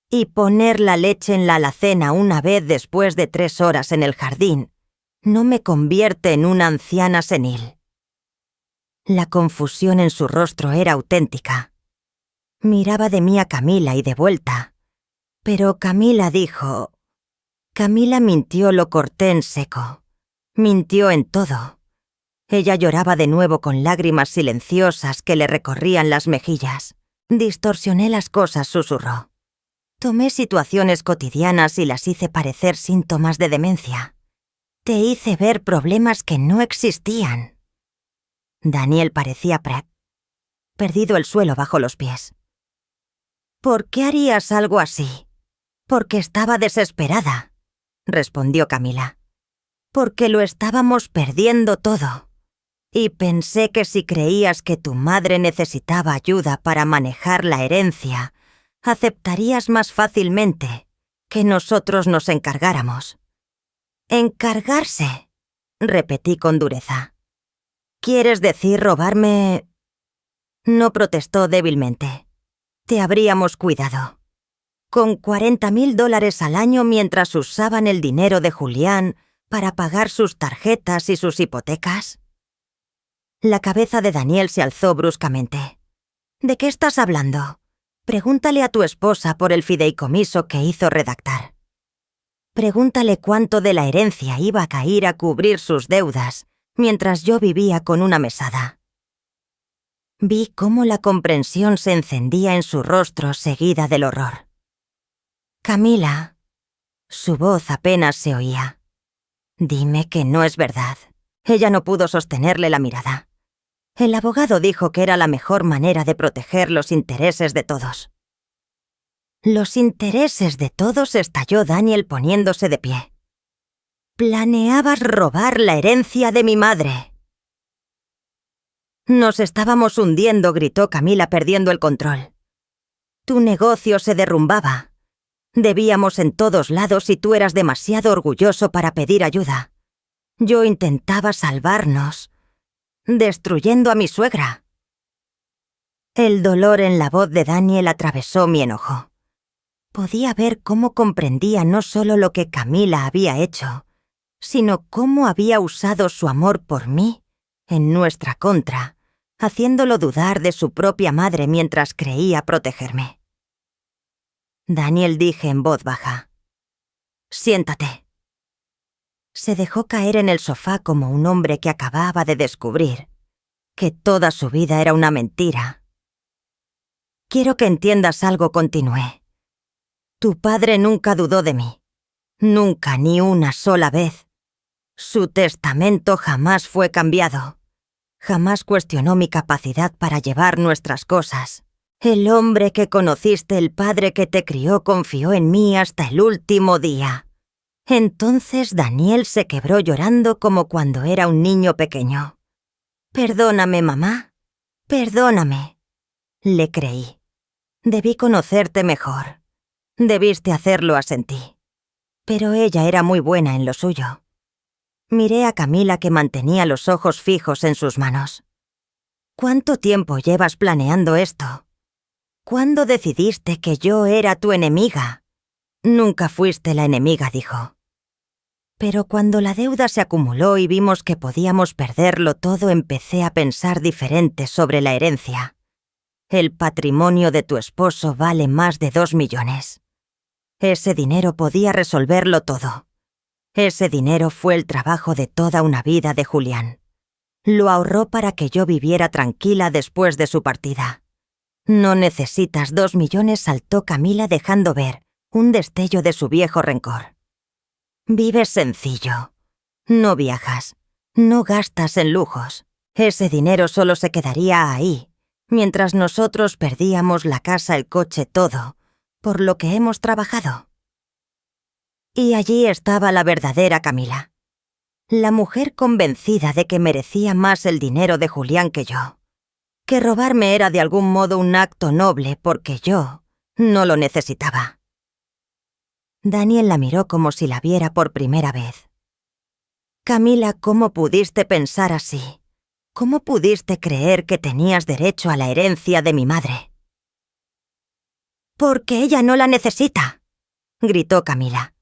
Y poner la leche en la alacena una vez después de 3 horas en el jardín no me convierte en una anciana senil. La confusión en su rostro era auténtica. Miraba de mí a Camila y de vuelta. Pero Camila dijo... Camila mintió, lo corté en seco. Mintió en todo. Ella lloraba de nuevo con lágrimas silenciosas que le recorrían las mejillas. Distorsioné las cosas, susurró. Tomé situaciones cotidianas y las hice parecer síntomas de demencia. Te hice ver problemas que no existían. Daniel parecía perdido el suelo bajo los pies. ¿Por qué harías algo así? Porque estaba desesperada, respondió Camila. Porque lo estábamos perdiendo todo. Y pensé que si creías que tu madre necesitaba ayuda para manejar la herencia, aceptarías más fácilmente que nosotros nos encargáramos. ¿Encargarse?, repetí con dureza. ¿Quieres decir robarme? No, protestó débilmente. Te habríamos cuidado. Con $40,000 al año mientras usaban el dinero de Julián para pagar sus tarjetas y sus hipotecas. La cabeza de Daniel se alzó bruscamente. ¿De qué estás hablando? Pregúntale a tu esposa por el fideicomiso que hizo redactar. Pregúntale cuánto de la herencia iba a caer a cubrir sus deudas mientras yo vivía con una mesada. Vi cómo la comprensión se encendía en su rostro seguida del horror. Camila. Su voz apenas se oía. Dime que no es verdad. Ella no pudo sostenerle la mirada. El abogado dijo que era la mejor manera de proteger los intereses de todos. Los intereses de todos, estalló Daniel poniéndose de pie. Planeabas robar la herencia de mi madre. Nos estábamos hundiendo, gritó Camila perdiendo el control. Tu negocio se derrumbaba. Debíamos en todos lados y tú eras demasiado orgulloso para pedir ayuda. Yo intentaba salvarnos, destruyendo a mi suegra. El dolor en la voz de Daniel atravesó mi enojo. Podía ver cómo comprendía no solo lo que Camila había hecho, sino cómo había usado su amor por mí en nuestra contra, haciéndolo dudar de su propia madre mientras creía protegerme. Daniel, dije en voz baja. Siéntate. Se dejó caer en el sofá como un hombre que acababa de descubrir que toda su vida era una mentira Quiero que entiendas algo, continué. Tu padre nunca dudó de mí. Nunca, ni una sola vez. Su testamento jamás fue cambiado. Jamás cuestionó mi capacidad para llevar nuestras cosas. El hombre que conociste, el padre que te crió, confió en mí hasta el último día. Entonces Daniel se quebró llorando como cuando era un niño pequeño. «Perdóname, mamá. Perdóname». Le creí. Debí conocerte mejor. Debiste hacerlo, asentí. Pero ella era muy buena en lo suyo. Miré a Camila, que mantenía los ojos fijos en sus manos. «¿Cuánto tiempo llevas planeando esto? ¿Cuándo decidiste que yo era tu enemiga?» «Nunca fuiste la enemiga», dijo. Pero cuando la deuda se acumuló y vimos que podíamos perderlo todo, empecé a pensar diferente sobre la herencia. El patrimonio de tu esposo vale más de 2 millones. Ese dinero podía resolverlo todo. Ese dinero fue el trabajo de toda una vida de Julián. Lo ahorró para que yo viviera tranquila después de su partida. «No necesitas 2 millones», saltó Camila, dejando ver un destello de su viejo rencor. «Vives sencillo. No viajas. No gastas en lujos. Ese dinero solo se quedaría ahí, mientras nosotros perdíamos la casa, el coche, todo, por lo que hemos trabajado». Y allí estaba la verdadera Camila. La mujer convencida de que merecía más el dinero de Julián que yo. Que robarme era de algún modo un acto noble porque yo no lo necesitaba. Daniel la miró como si la viera por primera vez. «Camila, ¿cómo pudiste pensar así? ¿Cómo pudiste creer que tenías derecho a la herencia de mi madre?» «Porque ella no la necesita», gritó Camila.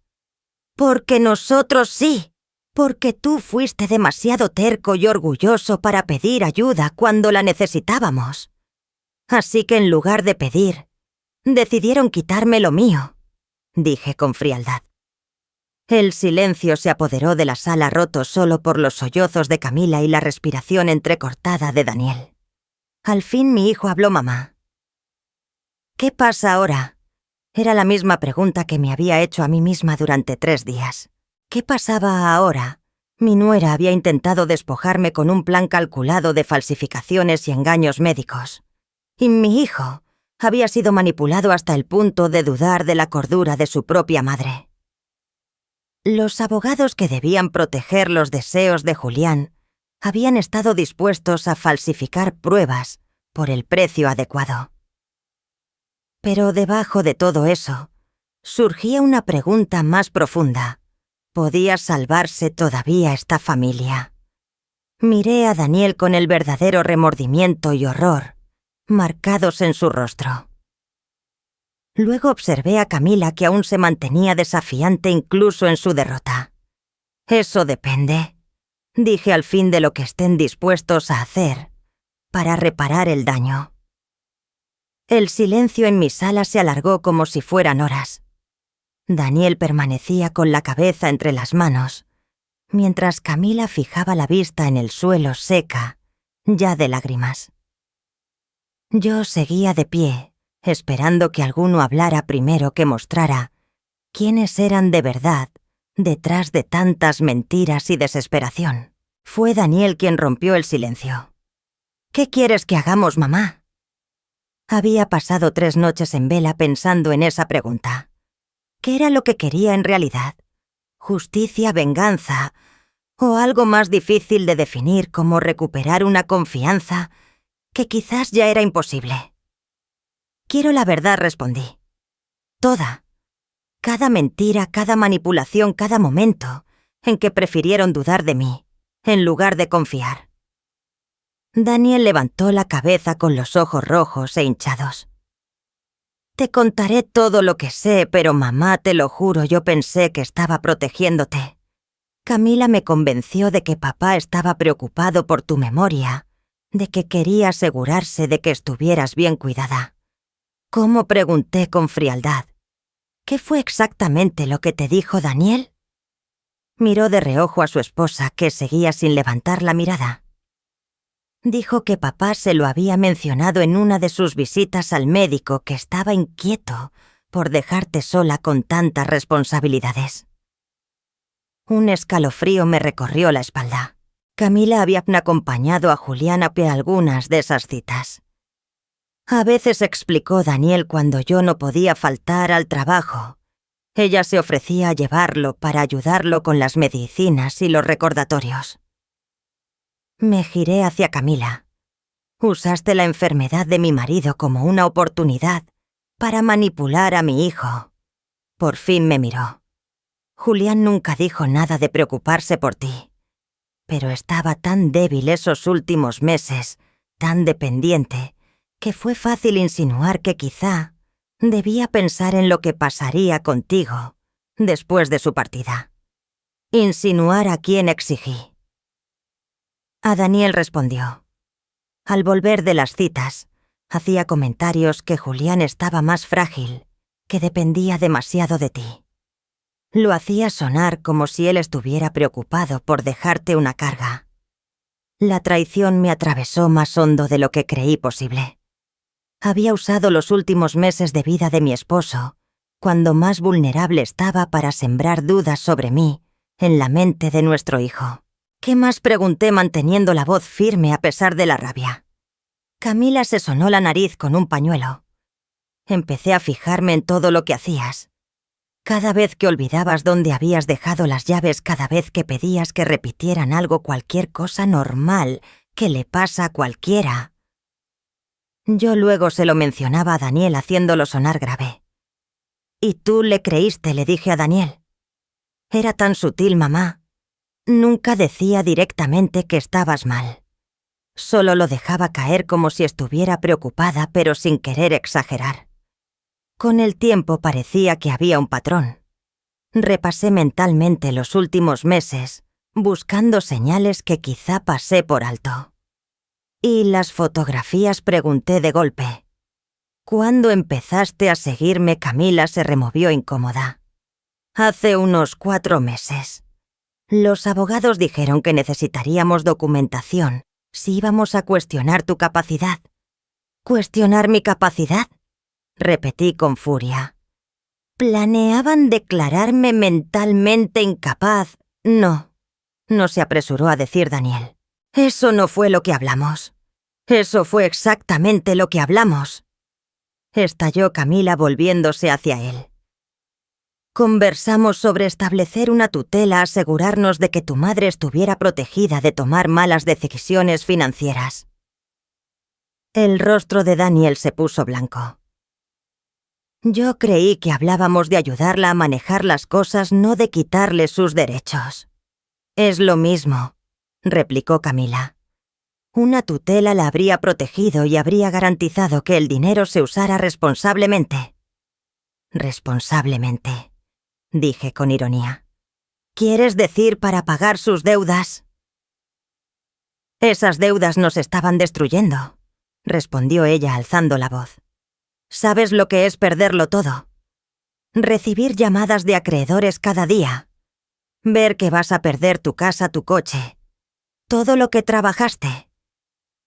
«Porque nosotros sí. Porque tú fuiste demasiado terco y orgulloso para pedir ayuda cuando la necesitábamos. Así que en lugar de pedir, decidieron quitarme lo mío», dije con frialdad. El silencio se apoderó de la sala, roto solo por los sollozos de Camila y la respiración entrecortada de Daniel. Al fin mi hijo habló. «Mamá». «¿Qué pasa ahora?». Era la misma pregunta que me había hecho a mí misma durante 3 días. ¿Qué pasaba ahora? Mi nuera había intentado despojarme con un plan calculado de falsificaciones y engaños médicos. Y mi hijo había sido manipulado hasta el punto de dudar de la cordura de su propia madre. Los abogados que debían proteger los deseos de Julián habían estado dispuestos a falsificar pruebas por el precio adecuado. Pero debajo de todo eso, surgía una pregunta más profunda. ¿Podía salvarse todavía esta familia? Miré a Daniel con el verdadero remordimiento y horror marcados en su rostro. Luego observé a Camila, que aún se mantenía desafiante incluso en su derrota. «Eso depende», dije al fin, «de lo que estén dispuestos a hacer para reparar el daño». El silencio en mi sala se alargó como si fueran horas. Daniel permanecía con la cabeza entre las manos, mientras Camila fijaba la vista en el suelo, seca, ya de lágrimas. Yo seguía de pie, esperando que alguno hablara primero, que mostrara quiénes eran de verdad detrás de tantas mentiras y desesperación. Fue Daniel quien rompió el silencio. «¿Qué quieres que hagamos, mamá?». Había pasado 3 noches en vela pensando en esa pregunta. ¿Qué era lo que quería en realidad? ¿Justicia, venganza, o algo más difícil de definir, como recuperar una confianza que quizás ya era imposible? «Quiero la verdad», respondí. «Toda. Cada mentira, cada manipulación, cada momento en que prefirieron dudar de mí, en lugar de confiar». Daniel levantó la cabeza con los ojos rojos e hinchados. «Te contaré todo lo que sé, pero mamá, te lo juro, yo pensé que estaba protegiéndote. Camila me convenció de que papá estaba preocupado por tu memoria, de que quería asegurarse de que estuvieras bien cuidada». «¿Cómo?», pregunté con frialdad. «¿Qué fue exactamente lo que te dijo Daniel?». Miró de reojo a su esposa, que seguía sin levantar la mirada. Dijo que papá se lo había mencionado en una de sus visitas al médico, que estaba inquieto por dejarte sola con tantas responsabilidades. Un escalofrío me recorrió la espalda. Camila había acompañado a Julián a algunas de esas citas. A veces, explicó Daniel, cuando yo no podía faltar al trabajo, ella se ofrecía a llevarlo para ayudarlo con las medicinas y los recordatorios. Me giré hacia Camila. Usaste la enfermedad de mi marido como una oportunidad para manipular a mi hijo. Por fin me miró. Julián nunca dijo nada de preocuparse por ti, pero estaba tan débil esos últimos meses, tan dependiente, que fue fácil insinuar que quizá debía pensar en lo que pasaría contigo después de su partida. Insinuar a quien exigí. A Daniel respondió. Al volver de las citas, hacía comentarios que Julián estaba más frágil, que dependía demasiado de ti. Lo hacía sonar como si él estuviera preocupado por dejarte una carga. La traición me atravesó más hondo de lo que creí posible. Había usado los últimos meses de vida de mi esposo, cuando más vulnerable estaba, para sembrar dudas sobre mí en la mente de nuestro hijo. ¿Qué más?, pregunté, manteniendo la voz firme a pesar de la rabia. Camila se sonó la nariz con un pañuelo. Empecé a fijarme en todo lo que hacías. Cada vez que olvidabas dónde habías dejado las llaves, cada vez que pedías que repitieran algo, cualquier cosa normal que le pasa a cualquiera. Yo luego se lo mencionaba a Daniel, haciéndolo sonar grave. «¿Y tú le creíste?», le dije a Daniel. Era tan sutil, mamá. Nunca decía directamente que estabas mal. Solo lo dejaba caer como si estuviera preocupada, pero sin querer exagerar. Con el tiempo parecía que había un patrón. Repasé mentalmente los últimos meses, buscando señales que quizá pasé por alto. «¿Y las fotografías?», pregunté de golpe. «¿Cuándo empezaste a seguirme?». Camila se removió incómoda. «Hace unos 4 meses. Los abogados dijeron que necesitaríamos documentación si íbamos a cuestionar tu capacidad». «¿Cuestionar mi capacidad?», repetí con furia. «¿Planeaban declararme mentalmente incapaz?». No se apresuró a decir Daniel. «Eso no fue lo que hablamos». «Eso fue exactamente lo que hablamos», estalló Camila, volviéndose hacia él. «Conversamos sobre establecer una tutela, asegurarnos de que tu madre estuviera protegida de tomar malas decisiones financieras». El rostro de Daniel se puso blanco. «Yo creí que hablábamos de ayudarla a manejar las cosas, no de quitarle sus derechos». «Es lo mismo», replicó Camila. «Una tutela la habría protegido y habría garantizado que el dinero se usara responsablemente». «Responsablemente», dije con ironía. «¿Quieres decir para pagar sus deudas?». «Esas deudas nos estaban destruyendo», respondió ella alzando la voz. «¿Sabes lo que es perderlo todo? Recibir llamadas de acreedores cada día. Ver que vas a perder tu casa, tu coche. Todo lo que trabajaste.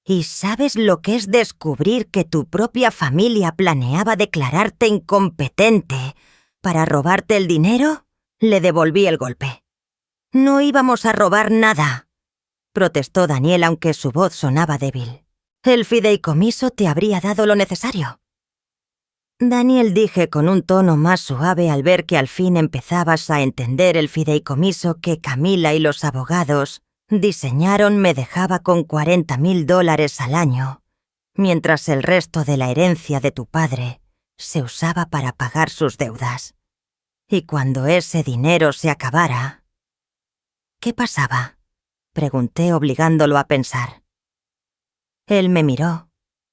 ¿Y sabes lo que es descubrir que tu propia familia planeaba declararte incompetente para robarte el dinero?». Le devolví el golpe. «No íbamos a robar nada», protestó Daniel, aunque su voz sonaba débil. «El fideicomiso te habría dado lo necesario». «Daniel», dije con un tono más suave, al ver que al fin empezabas a entender. «El fideicomiso que Camila y los abogados diseñaron me dejaba con $40,000 al año, mientras el resto de la herencia de tu padre se usaba para pagar sus deudas. Y cuando ese dinero se acabara...». «¿Qué pasaba?», pregunté, obligándolo a pensar. Él me miró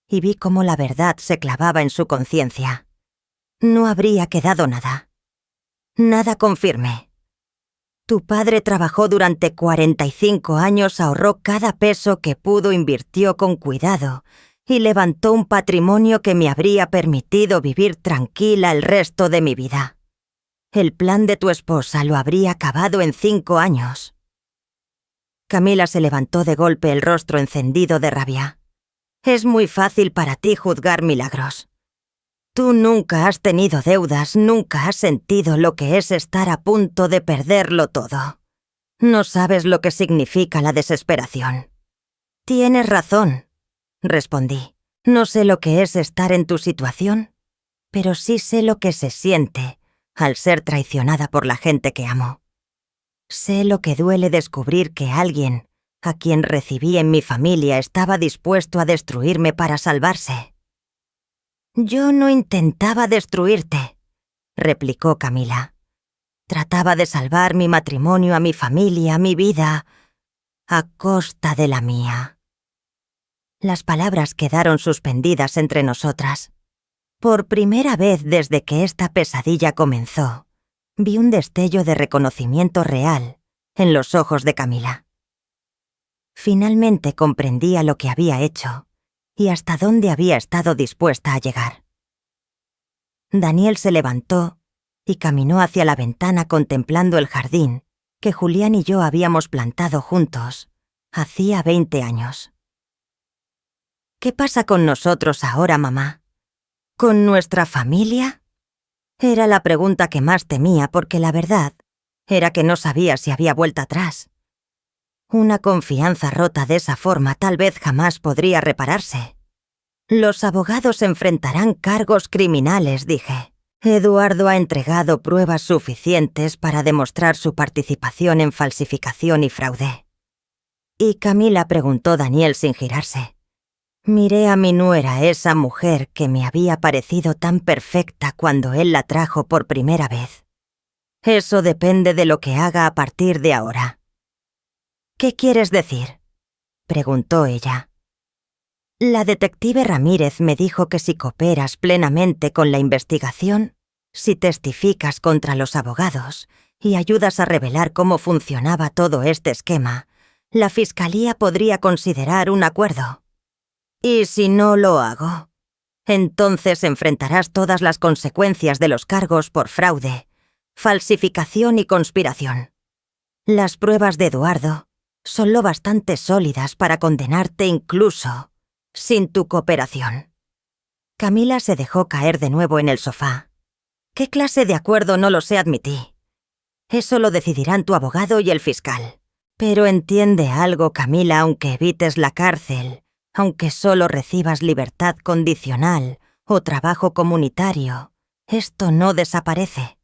y vi cómo la verdad se clavaba en su conciencia. No habría quedado nada. Nada, confirmé. Tu padre trabajó durante 45 años, ahorró cada peso que pudo, invirtió con cuidado y levantó un patrimonio que me habría permitido vivir tranquila el resto de mi vida. El plan de tu esposa lo habría acabado en 5 años. Camila se levantó de golpe, el rostro encendido de rabia. Es muy fácil para ti juzgar milagros. Tú nunca has tenido deudas, nunca has sentido lo que es estar a punto de perderlo todo. No sabes lo que significa la desesperación. Tienes razón, respondí. No sé lo que es estar en tu situación, pero sí sé lo que se siente al ser traicionada por la gente que amo. Sé lo que duele descubrir que alguien a quien recibí en mi familia estaba dispuesto a destruirme para salvarse. Yo no intentaba destruirte, replicó Camila. Trataba de salvar mi matrimonio, a mi familia, mi vida, a costa de la mía. Las palabras quedaron suspendidas entre nosotras. Por primera vez desde que esta pesadilla comenzó, vi un destello de reconocimiento real en los ojos de Camila. Finalmente comprendía lo que había hecho y hasta dónde había estado dispuesta a llegar. Daniel se levantó y caminó hacia la ventana contemplando el jardín que Julián y yo habíamos plantado juntos hacía 20 años. ¿Qué pasa con nosotros ahora, mamá? ¿Con nuestra familia? Era la pregunta que más temía porque la verdad era que no sabía si había vuelta atrás. Una confianza rota de esa forma tal vez jamás podría repararse. Los abogados enfrentarán cargos criminales, dije. Eduardo ha entregado pruebas suficientes para demostrar su participación en falsificación y fraude. Y Camila, preguntó Daniel sin girarse. Miré a mi nuera, esa mujer que me había parecido tan perfecta cuando él la trajo por primera vez. Eso depende de lo que haga a partir de ahora. ¿Qué quieres decir?, preguntó ella. La detective Ramírez me dijo que si cooperas plenamente con la investigación, si testificas contra los abogados y ayudas a revelar cómo funcionaba todo este esquema, la fiscalía podría considerar un acuerdo. Y si no lo hago, entonces enfrentarás todas las consecuencias de los cargos por fraude, falsificación y conspiración. Las pruebas de Eduardo son lo bastante sólidas para condenarte incluso sin tu cooperación. Camila se dejó caer de nuevo en el sofá. ¿Qué clase de acuerdo? No lo sé, admití. Eso lo decidirán tu abogado y el fiscal. Pero entiende algo, Camila, aunque evites la cárcel, aunque solo recibas libertad condicional o trabajo comunitario, esto no desaparece.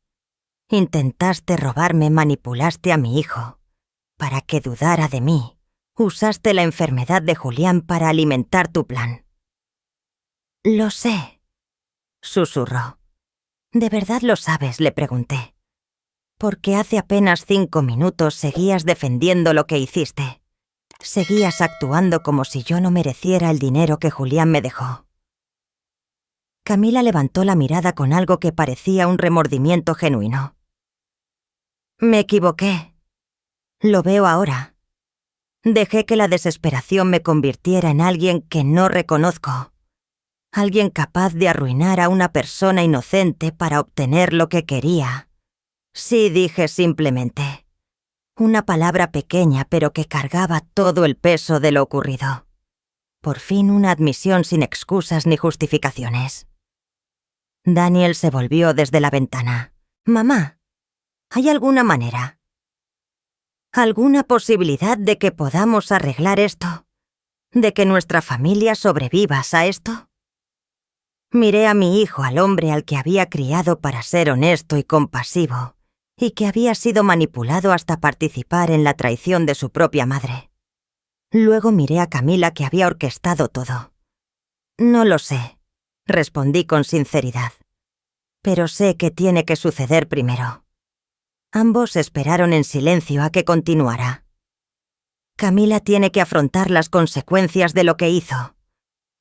Intentaste robarme, manipulaste a mi hijo para que dudara de mí. Usaste la enfermedad de Julián para alimentar tu plan. Lo sé, susurró. ¿De verdad lo sabes?, le pregunté. Porque hace apenas 5 minutos seguías defendiendo lo que hiciste. Seguías actuando como si yo no mereciera el dinero que Julián me dejó. Camila levantó la mirada con algo que parecía un remordimiento genuino. Me equivoqué. Lo veo ahora. Dejé que la desesperación me convirtiera en alguien que no reconozco. Alguien capaz de arruinar a una persona inocente para obtener lo que quería. Sí, dije simplemente. Una palabra pequeña pero que cargaba todo el peso de lo ocurrido. Por fin una admisión sin excusas ni justificaciones. Daniel se volvió desde la ventana. Mamá, ¿hay alguna manera? ¿Alguna posibilidad de que podamos arreglar esto? ¿De que nuestra familia sobreviva a esto? Miré a mi hijo, al hombre al que había criado para ser honesto y compasivo, y que había sido manipulado hasta participar en la traición de su propia madre. Luego miré a Camila, que había orquestado todo. No lo sé, respondí con sinceridad. Pero sé que tiene que suceder primero. Ambos esperaron en silencio a que continuara. Camila tiene que afrontar las consecuencias de lo que hizo.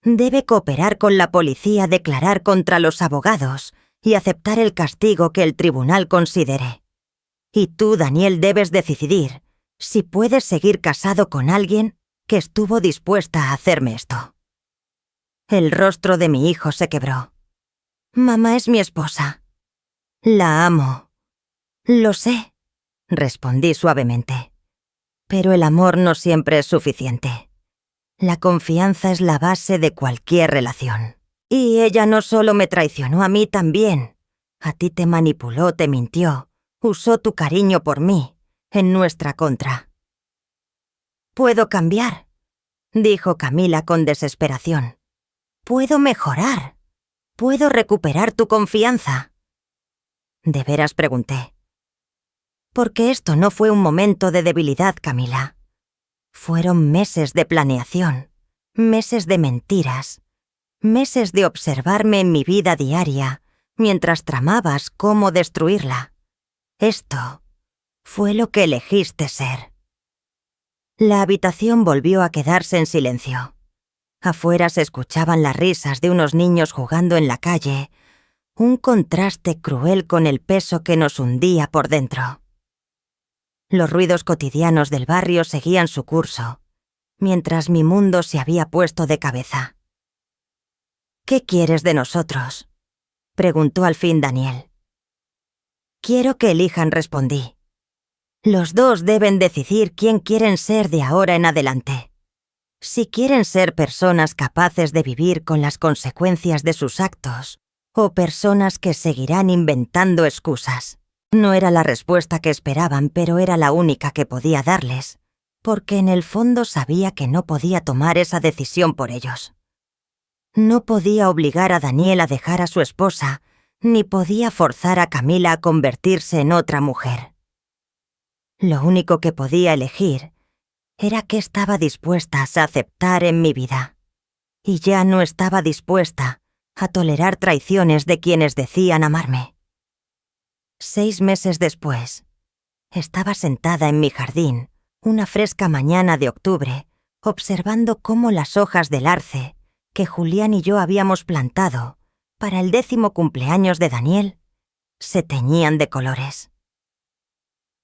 Debe cooperar con la policía, declarar contra los abogados y aceptar el castigo que el tribunal considere. Y tú, Daniel, debes decidir si puedes seguir casado con alguien que estuvo dispuesta a hacerme esto. El rostro de mi hijo se quebró. Mamá es mi esposa. La amo. Lo sé, respondí suavemente. Pero el amor no siempre es suficiente. La confianza es la base de cualquier relación. Y ella no solo me traicionó a mí también. A ti te manipuló, te mintió, usó tu cariño por mí, en nuestra contra. «Puedo cambiar», dijo Camila con desesperación. «Puedo mejorar. Puedo recuperar tu confianza». «¿De veras?», pregunté. «Porque esto no fue un momento de debilidad, Camila. Fueron meses de planeación, meses de mentiras, meses de observarme en mi vida diaria mientras tramabas cómo destruirla. Esto fue lo que elegiste ser». La habitación volvió a quedarse en silencio. Afuera se escuchaban las risas de unos niños jugando en la calle, un contraste cruel con el peso que nos hundía por dentro. Los ruidos cotidianos del barrio seguían su curso, mientras mi mundo se había puesto de cabeza. «¿Qué quieres de nosotros?», preguntó al fin Daniel. «Quiero que elijan», respondí. «Los dos deben decidir quién quieren ser de ahora en adelante. Si quieren ser personas capaces de vivir con las consecuencias de sus actos, o personas que seguirán inventando excusas». No era la respuesta que esperaban, pero era la única que podía darles, porque en el fondo sabía que no podía tomar esa decisión por ellos. No podía obligar a Daniel a dejar a su esposa, ni podía forzar a Camila a convertirse en otra mujer. Lo único que podía elegir era qué estaba dispuesta a aceptar en mi vida. Y ya no estaba dispuesta a tolerar traiciones de quienes decían amarme. 6 meses después, estaba sentada en mi jardín, una fresca mañana de octubre, observando cómo las hojas del arce que Julián y yo habíamos plantado para el 10º cumpleaños de Daniel se teñían de colores.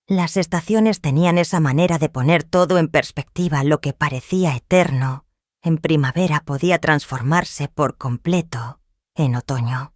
Las estaciones tenían esa manera de poner todo en perspectiva. Lo que parecía eterno, en primavera podía transformarse por completo en otoño.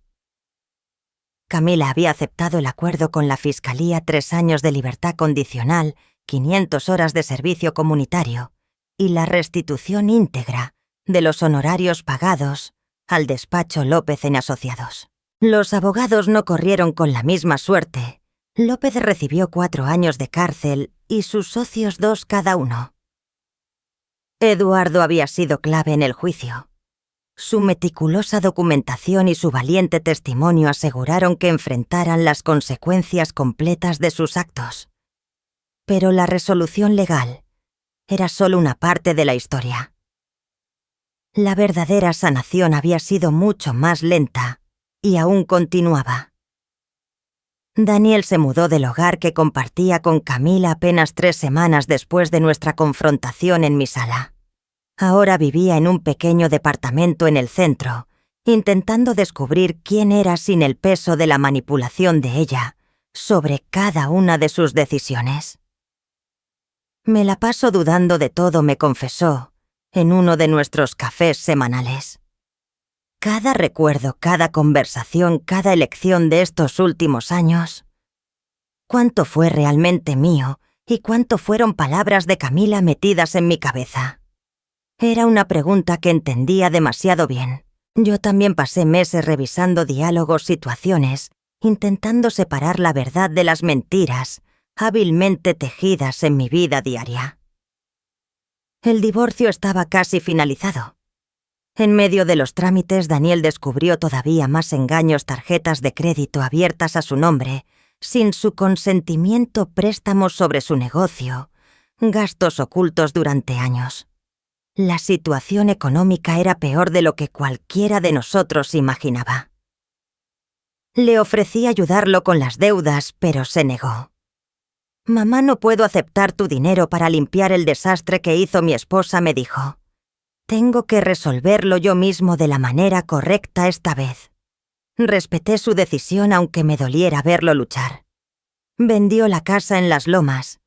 Camila había aceptado el acuerdo con la Fiscalía: 3 años de libertad condicional, 500 horas de servicio comunitario y la restitución íntegra de los honorarios pagados al despacho López en Asociados. Los abogados no corrieron con la misma suerte. López recibió 4 años de cárcel y sus socios 2 cada uno. Eduardo había sido clave en el juicio. Su meticulosa documentación y su valiente testimonio aseguraron que enfrentaran las consecuencias completas de sus actos. Pero la resolución legal era solo una parte de la historia. La verdadera sanación había sido mucho más lenta y aún continuaba. Daniel se mudó del hogar que compartía con Camila apenas 3 semanas después de nuestra confrontación en mi sala. Ahora vivía en un pequeño departamento en el centro, intentando descubrir quién era sin el peso de la manipulación de ella sobre cada una de sus decisiones. «Me la paso dudando de todo», me confesó en uno de nuestros cafés semanales. Cada recuerdo, cada conversación, cada elección de estos últimos años. ¿Cuánto fue realmente mío y cuánto fueron palabras de Camila metidas en mi cabeza? Era una pregunta que entendía demasiado bien. Yo también pasé meses revisando diálogos, situaciones, intentando separar la verdad de las mentiras, hábilmente tejidas en mi vida diaria. El divorcio estaba casi finalizado. En medio de los trámites, Daniel descubrió todavía más engaños: tarjetas de crédito abiertas a su nombre, sin su consentimiento, préstamos sobre su negocio, gastos ocultos durante años. La situación económica era peor de lo que cualquiera de nosotros imaginaba. Le ofrecí ayudarlo con las deudas, pero se negó. «Mamá, no puedo aceptar tu dinero para limpiar el desastre que hizo mi esposa», me dijo. «Tengo que resolverlo yo mismo de la manera correcta esta vez». Respeté su decisión aunque me doliera verlo luchar. Vendió la casa en Las Lomas.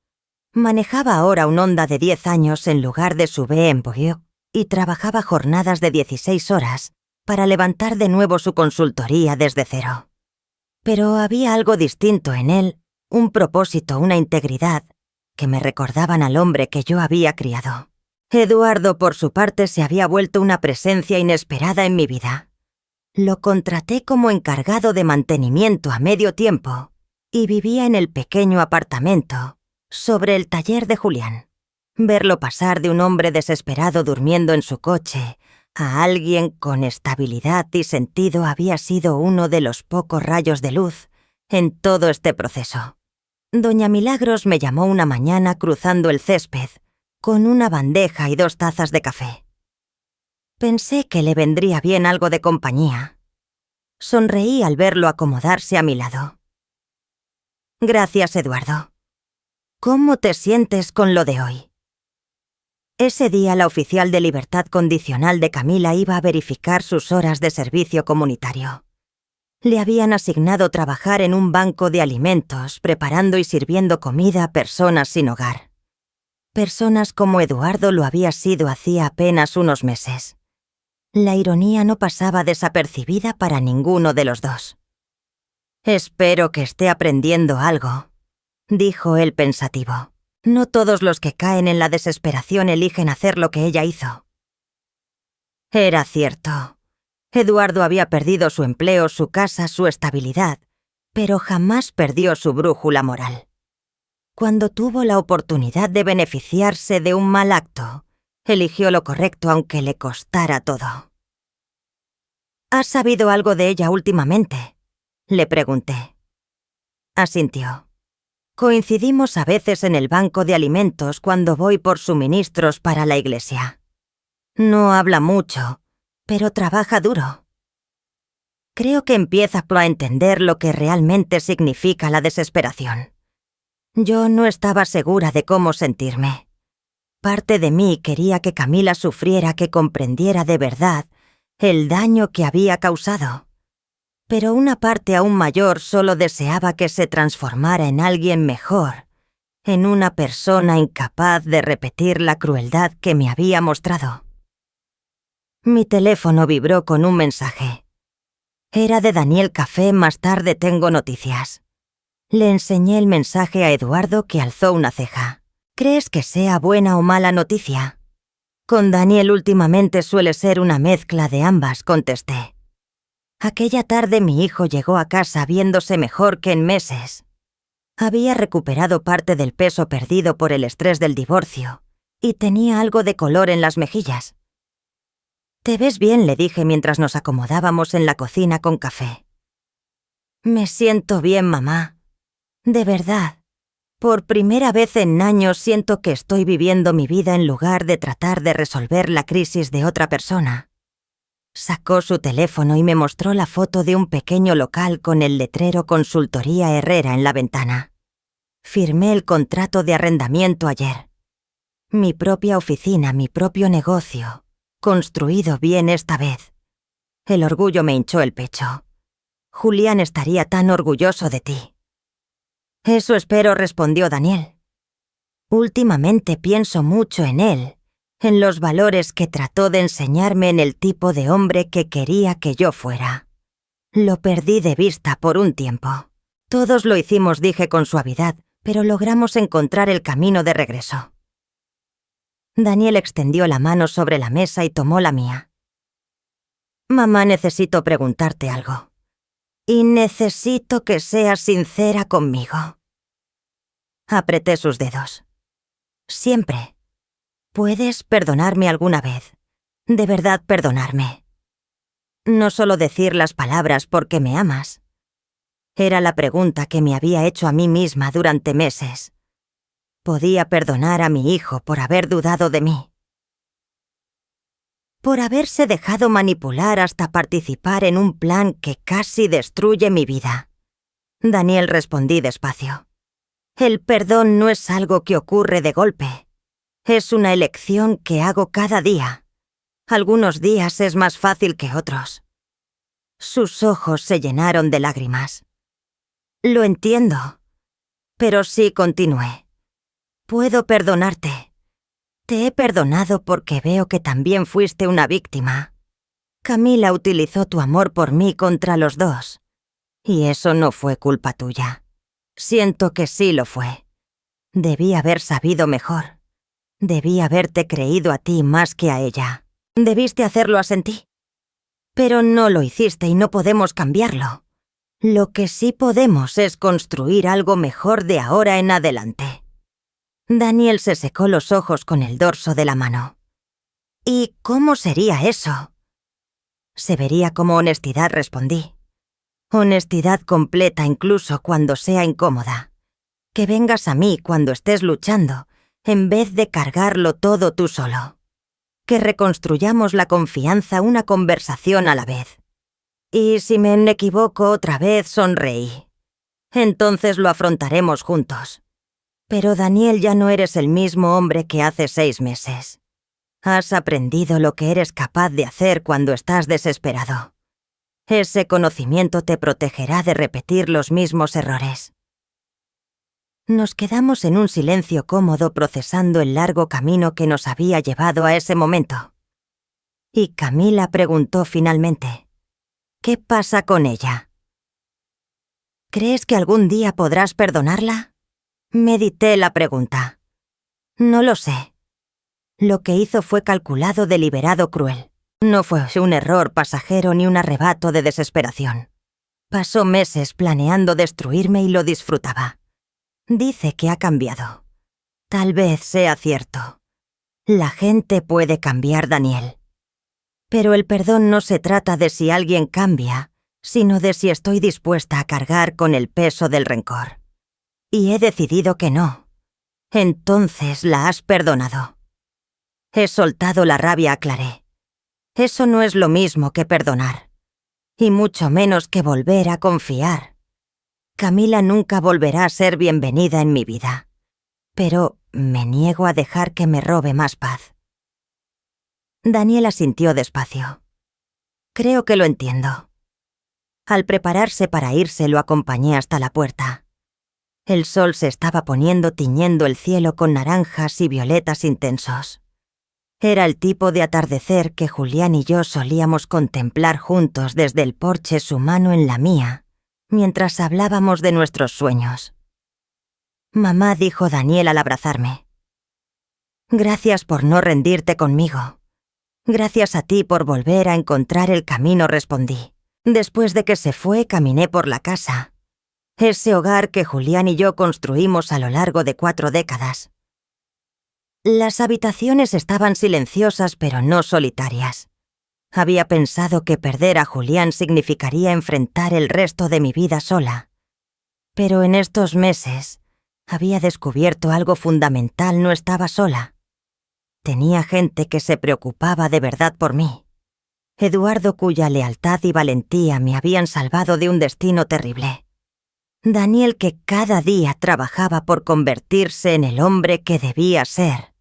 Manejaba ahora un Honda de 10 años en lugar de su BMW y trabajaba jornadas de 16 horas para levantar de nuevo su consultoría desde cero. Pero había algo distinto en él, un propósito, una integridad, que me recordaban al hombre que yo había criado. Eduardo, por su parte, se había vuelto una presencia inesperada en mi vida. Lo contraté como encargado de mantenimiento a medio tiempo y vivía en el pequeño apartamento sobre el taller de Julián. Verlo pasar de un hombre desesperado durmiendo en su coche a alguien con estabilidad y sentido había sido uno de los pocos rayos de luz en todo este proceso. Doña Milagros me llamó una mañana cruzando el césped con una bandeja y 2 tazas de café. Pensé que le vendría bien algo de compañía. Sonreí al verlo acomodarse a mi lado. Gracias, Eduardo. ¿Cómo te sientes con lo de hoy? Ese día la oficial de libertad condicional de Camila iba a verificar sus horas de servicio comunitario. Le habían asignado trabajar en un banco de alimentos, preparando y sirviendo comida a personas sin hogar. Personas como Eduardo lo había sido hacía apenas unos meses. La ironía no pasaba desapercibida para ninguno de los dos. «Espero que esté aprendiendo algo», dijo él pensativo. No todos los que caen en la desesperación eligen hacer lo que ella hizo. Era cierto. Eduardo había perdido su empleo, su casa, su estabilidad, pero jamás perdió su brújula moral. Cuando tuvo la oportunidad de beneficiarse de un mal acto, eligió lo correcto aunque le costara todo. ¿Has sabido algo de ella últimamente?, le pregunté. Asintió. Coincidimos a veces en el banco de alimentos cuando voy por suministros para la iglesia. No habla mucho, pero trabaja duro. Creo que empieza a entender lo que realmente significa la desesperación. Yo no estaba segura de cómo sentirme. Parte de mí quería que Camila sufriera, que comprendiera de verdad el daño que había causado. Pero una parte aún mayor solo deseaba que se transformara en alguien mejor, en una persona incapaz de repetir la crueldad que me había mostrado. Mi teléfono vibró con un mensaje. Era de Daniel Café. Más tarde tengo noticias. Le enseñé el mensaje a Eduardo, que alzó una ceja. ¿Crees que sea buena o mala noticia? Con Daniel últimamente suele ser una mezcla de ambas, contesté. Aquella tarde mi hijo llegó a casa viéndose mejor que en meses. Había recuperado parte del peso perdido por el estrés del divorcio y tenía algo de color en las mejillas. «Te ves bien», le dije mientras nos acomodábamos en la cocina con café. «Me siento bien, mamá. De verdad. Por primera vez en años siento que estoy viviendo mi vida en lugar de tratar de resolver la crisis de otra persona». Sacó su teléfono y me mostró la foto de un pequeño local con el letrero Consultoría Herrera en la ventana. Firmé el contrato de arrendamiento ayer. Mi propia oficina, mi propio negocio, construido bien esta vez. El orgullo me hinchó el pecho. Julián estaría tan orgulloso de ti. Eso espero, respondió Daniel. Últimamente pienso mucho en él, en los valores que trató de enseñarme, en el tipo de hombre que quería que yo fuera. Lo perdí de vista por un tiempo. Todos lo hicimos, dije con suavidad, pero logramos encontrar el camino de regreso. Daniel extendió la mano sobre la mesa y tomó la mía. Mamá, necesito preguntarte algo. Y necesito que seas sincera conmigo. Apreté sus dedos. Siempre. ¿Puedes perdonarme alguna vez? De verdad perdonarme. No solo decir las palabras porque me amas. Era la pregunta que me había hecho a mí misma durante meses. ¿Podía perdonar a mi hijo por haber dudado de mí? Por haberse dejado manipular hasta participar en un plan que casi destruye mi vida. Daniel, respondí despacio. El perdón no es algo que ocurre de golpe. Es una elección que hago cada día. Algunos días es más fácil que otros. Sus ojos se llenaron de lágrimas. Lo entiendo. Pero sí, continué. Puedo perdonarte. Te he perdonado porque veo que también fuiste una víctima. Camila utilizó tu amor por mí contra los dos. Y eso no fue culpa tuya. Siento que sí lo fue. Debí haber sabido mejor. Debí haberte creído a ti más que a ella. Debiste hacerlo, asentí. Pero no lo hiciste y no podemos cambiarlo. Lo que sí podemos es construir algo mejor de ahora en adelante. Daniel se secó los ojos con el dorso de la mano. ¿Y cómo sería eso? Se vería como honestidad, respondí. Honestidad completa incluso cuando sea incómoda. Que vengas a mí cuando estés luchando, en vez de cargarlo todo tú solo. Que reconstruyamos la confianza, una conversación a la vez. Y si me equivoco otra vez, sonreí. Entonces lo afrontaremos juntos. Pero Daniel, ya no eres el mismo hombre que hace 6 meses. Has aprendido lo que eres capaz de hacer cuando estás desesperado. Ese conocimiento te protegerá de repetir los mismos errores. Nos quedamos en un silencio cómodo procesando el largo camino que nos había llevado a ese momento. Y Camila preguntó finalmente, ¿qué pasa con ella? ¿Crees que algún día podrás perdonarla? Medité la pregunta. No lo sé. Lo que hizo fue calculado, deliberado, cruel. No fue un error pasajero ni un arrebato de desesperación. Pasó meses planeando destruirme y lo disfrutaba. Dice que ha cambiado. Tal vez sea cierto. La gente puede cambiar, Daniel. Pero el perdón no se trata de si alguien cambia, sino de si estoy dispuesta a cargar con el peso del rencor. Y he decidido que no. Entonces la has perdonado. He soltado la rabia, aclaré. Eso no es lo mismo que perdonar. Y mucho menos que volver a confiar. Camila nunca volverá a ser bienvenida en mi vida. Pero me niego a dejar que me robe más paz. Daniel asintió despacio. Creo que lo entiendo. Al prepararse para irse, lo acompañé hasta la puerta. El sol se estaba poniendo, tiñendo el cielo con naranjas y violetas intensos. Era el tipo de atardecer que Julián y yo solíamos contemplar juntos desde el porche, su mano en la mía, mientras hablábamos de nuestros sueños. Mamá, dijo Daniel al abrazarme. Gracias por no rendirte conmigo. Gracias a ti por volver a encontrar el camino, respondí. Después de que se fue, caminé por la casa. Ese hogar que Julián y yo construimos a lo largo de 4 décadas. Las habitaciones estaban silenciosas pero no solitarias. Había pensado que perder a Julián significaría enfrentar el resto de mi vida sola. Pero en estos meses había descubierto algo fundamental: no estaba sola. Tenía gente que se preocupaba de verdad por mí. Eduardo, cuya lealtad y valentía me habían salvado de un destino terrible. Daniel, que cada día trabajaba por convertirse en el hombre que debía ser.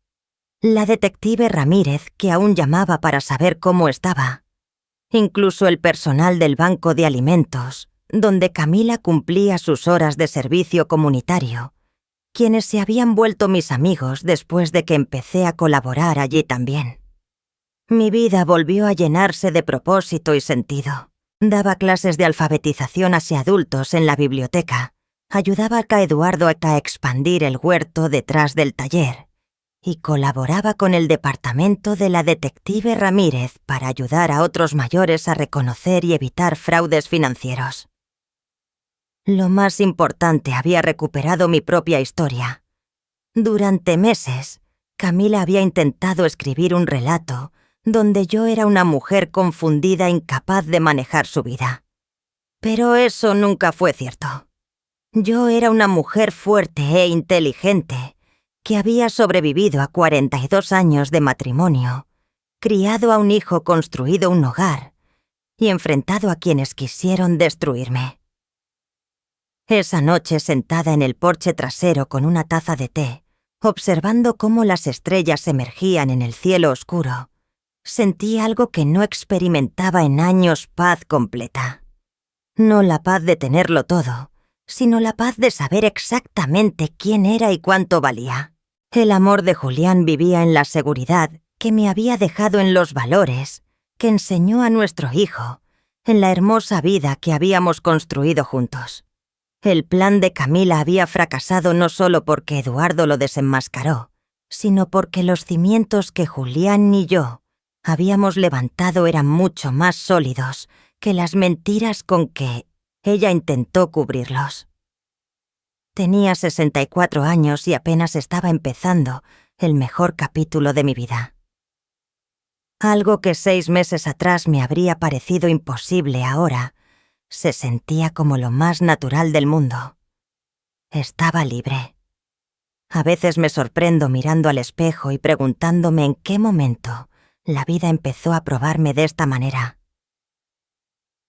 La detective Ramírez, que aún llamaba para saber cómo estaba. Incluso el personal del banco de alimentos, donde Camila cumplía sus horas de servicio comunitario, quienes se habían vuelto mis amigos después de que empecé a colaborar allí también. Mi vida volvió a llenarse de propósito y sentido. Daba clases de alfabetización hacia adultos en la biblioteca, ayudaba a Eduardo a expandir el huerto detrás del taller, y colaboraba con el departamento de la detective Ramírez para ayudar a otros mayores a reconocer y evitar fraudes financieros. Lo más importante, había recuperado mi propia historia. Durante meses, Camila había intentado escribir un relato donde yo era una mujer confundida, incapaz de manejar su vida. Pero eso nunca fue cierto. Yo era una mujer fuerte e inteligente, que había sobrevivido a 42 años de matrimonio, criado a un hijo, construido un hogar y enfrentado a quienes quisieron destruirme. Esa noche, sentada en el porche trasero con una taza de té, observando cómo las estrellas emergían en el cielo oscuro, sentí algo que no experimentaba en años: paz completa. No la paz de tenerlo todo, sino la paz de saber exactamente quién era y cuánto valía. El amor de Julián vivía en la seguridad que me había dejado, en los valores que enseñó a nuestro hijo, en la hermosa vida que habíamos construido juntos. El plan de Camila había fracasado no solo porque Eduardo lo desenmascaró, sino porque los cimientos que Julián y yo habíamos levantado eran mucho más sólidos que las mentiras con que ella intentó cubrirlos. Tenía 64 años y apenas estaba empezando el mejor capítulo de mi vida. Algo que 6 meses atrás me habría parecido imposible ahora se sentía como lo más natural del mundo. Estaba libre. A veces me sorprendo mirando al espejo y preguntándome en qué momento la vida empezó a probarme de esta manera.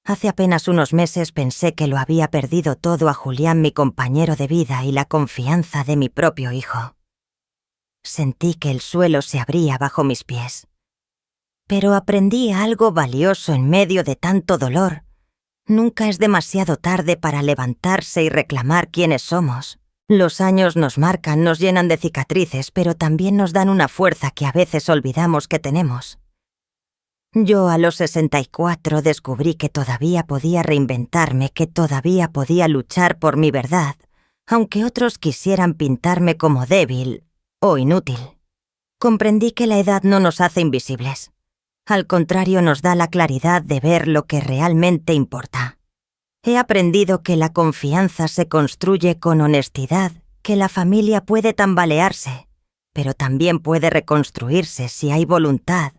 Hace apenas unos meses pensé que lo había perdido todo a Julián, mi compañero de vida, y la confianza de mi propio hijo. Sentí que el suelo se abría bajo mis pies. Pero aprendí algo valioso en medio de tanto dolor. Nunca es demasiado tarde para levantarse y reclamar quiénes somos. Los años nos marcan, nos llenan de cicatrices, pero también nos dan una fuerza que a veces olvidamos que tenemos. Yo a los 64 descubrí que todavía podía reinventarme, que todavía podía luchar por mi verdad, aunque otros quisieran pintarme como débil o inútil. Comprendí que la edad no nos hace invisibles. Al contrario, nos da la claridad de ver lo que realmente importa. He aprendido que la confianza se construye con honestidad, que la familia puede tambalearse, pero también puede reconstruirse si hay voluntad,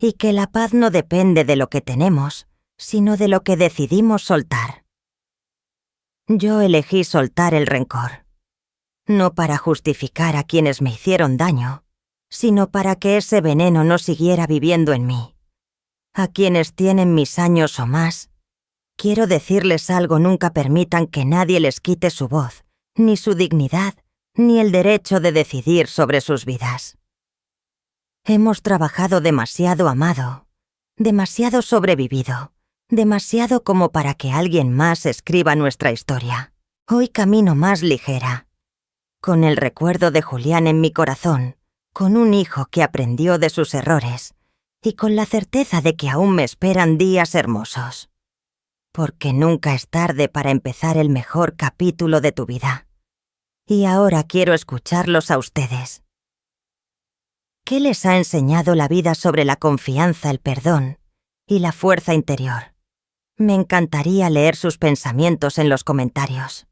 y que la paz no depende de lo que tenemos, sino de lo que decidimos soltar. Yo elegí soltar el rencor, no para justificar a quienes me hicieron daño, sino para que ese veneno no siguiera viviendo en mí. A quienes tienen mis años o más, quiero decirles algo: nunca permitan que nadie les quite su voz, ni su dignidad, ni el derecho de decidir sobre sus vidas. Hemos trabajado demasiado, Amado, demasiado sobrevivido, demasiado como para que alguien más escriba nuestra historia. Hoy camino más ligera, con el recuerdo de Julián en mi corazón, con un hijo que aprendió de sus errores y con la certeza de que aún me esperan días hermosos. Porque nunca es tarde para empezar el mejor capítulo de tu vida. Y ahora quiero escucharlos a ustedes. ¿Qué les ha enseñado la vida sobre la confianza, el perdón y la fuerza interior? Me encantaría leer sus pensamientos en los comentarios.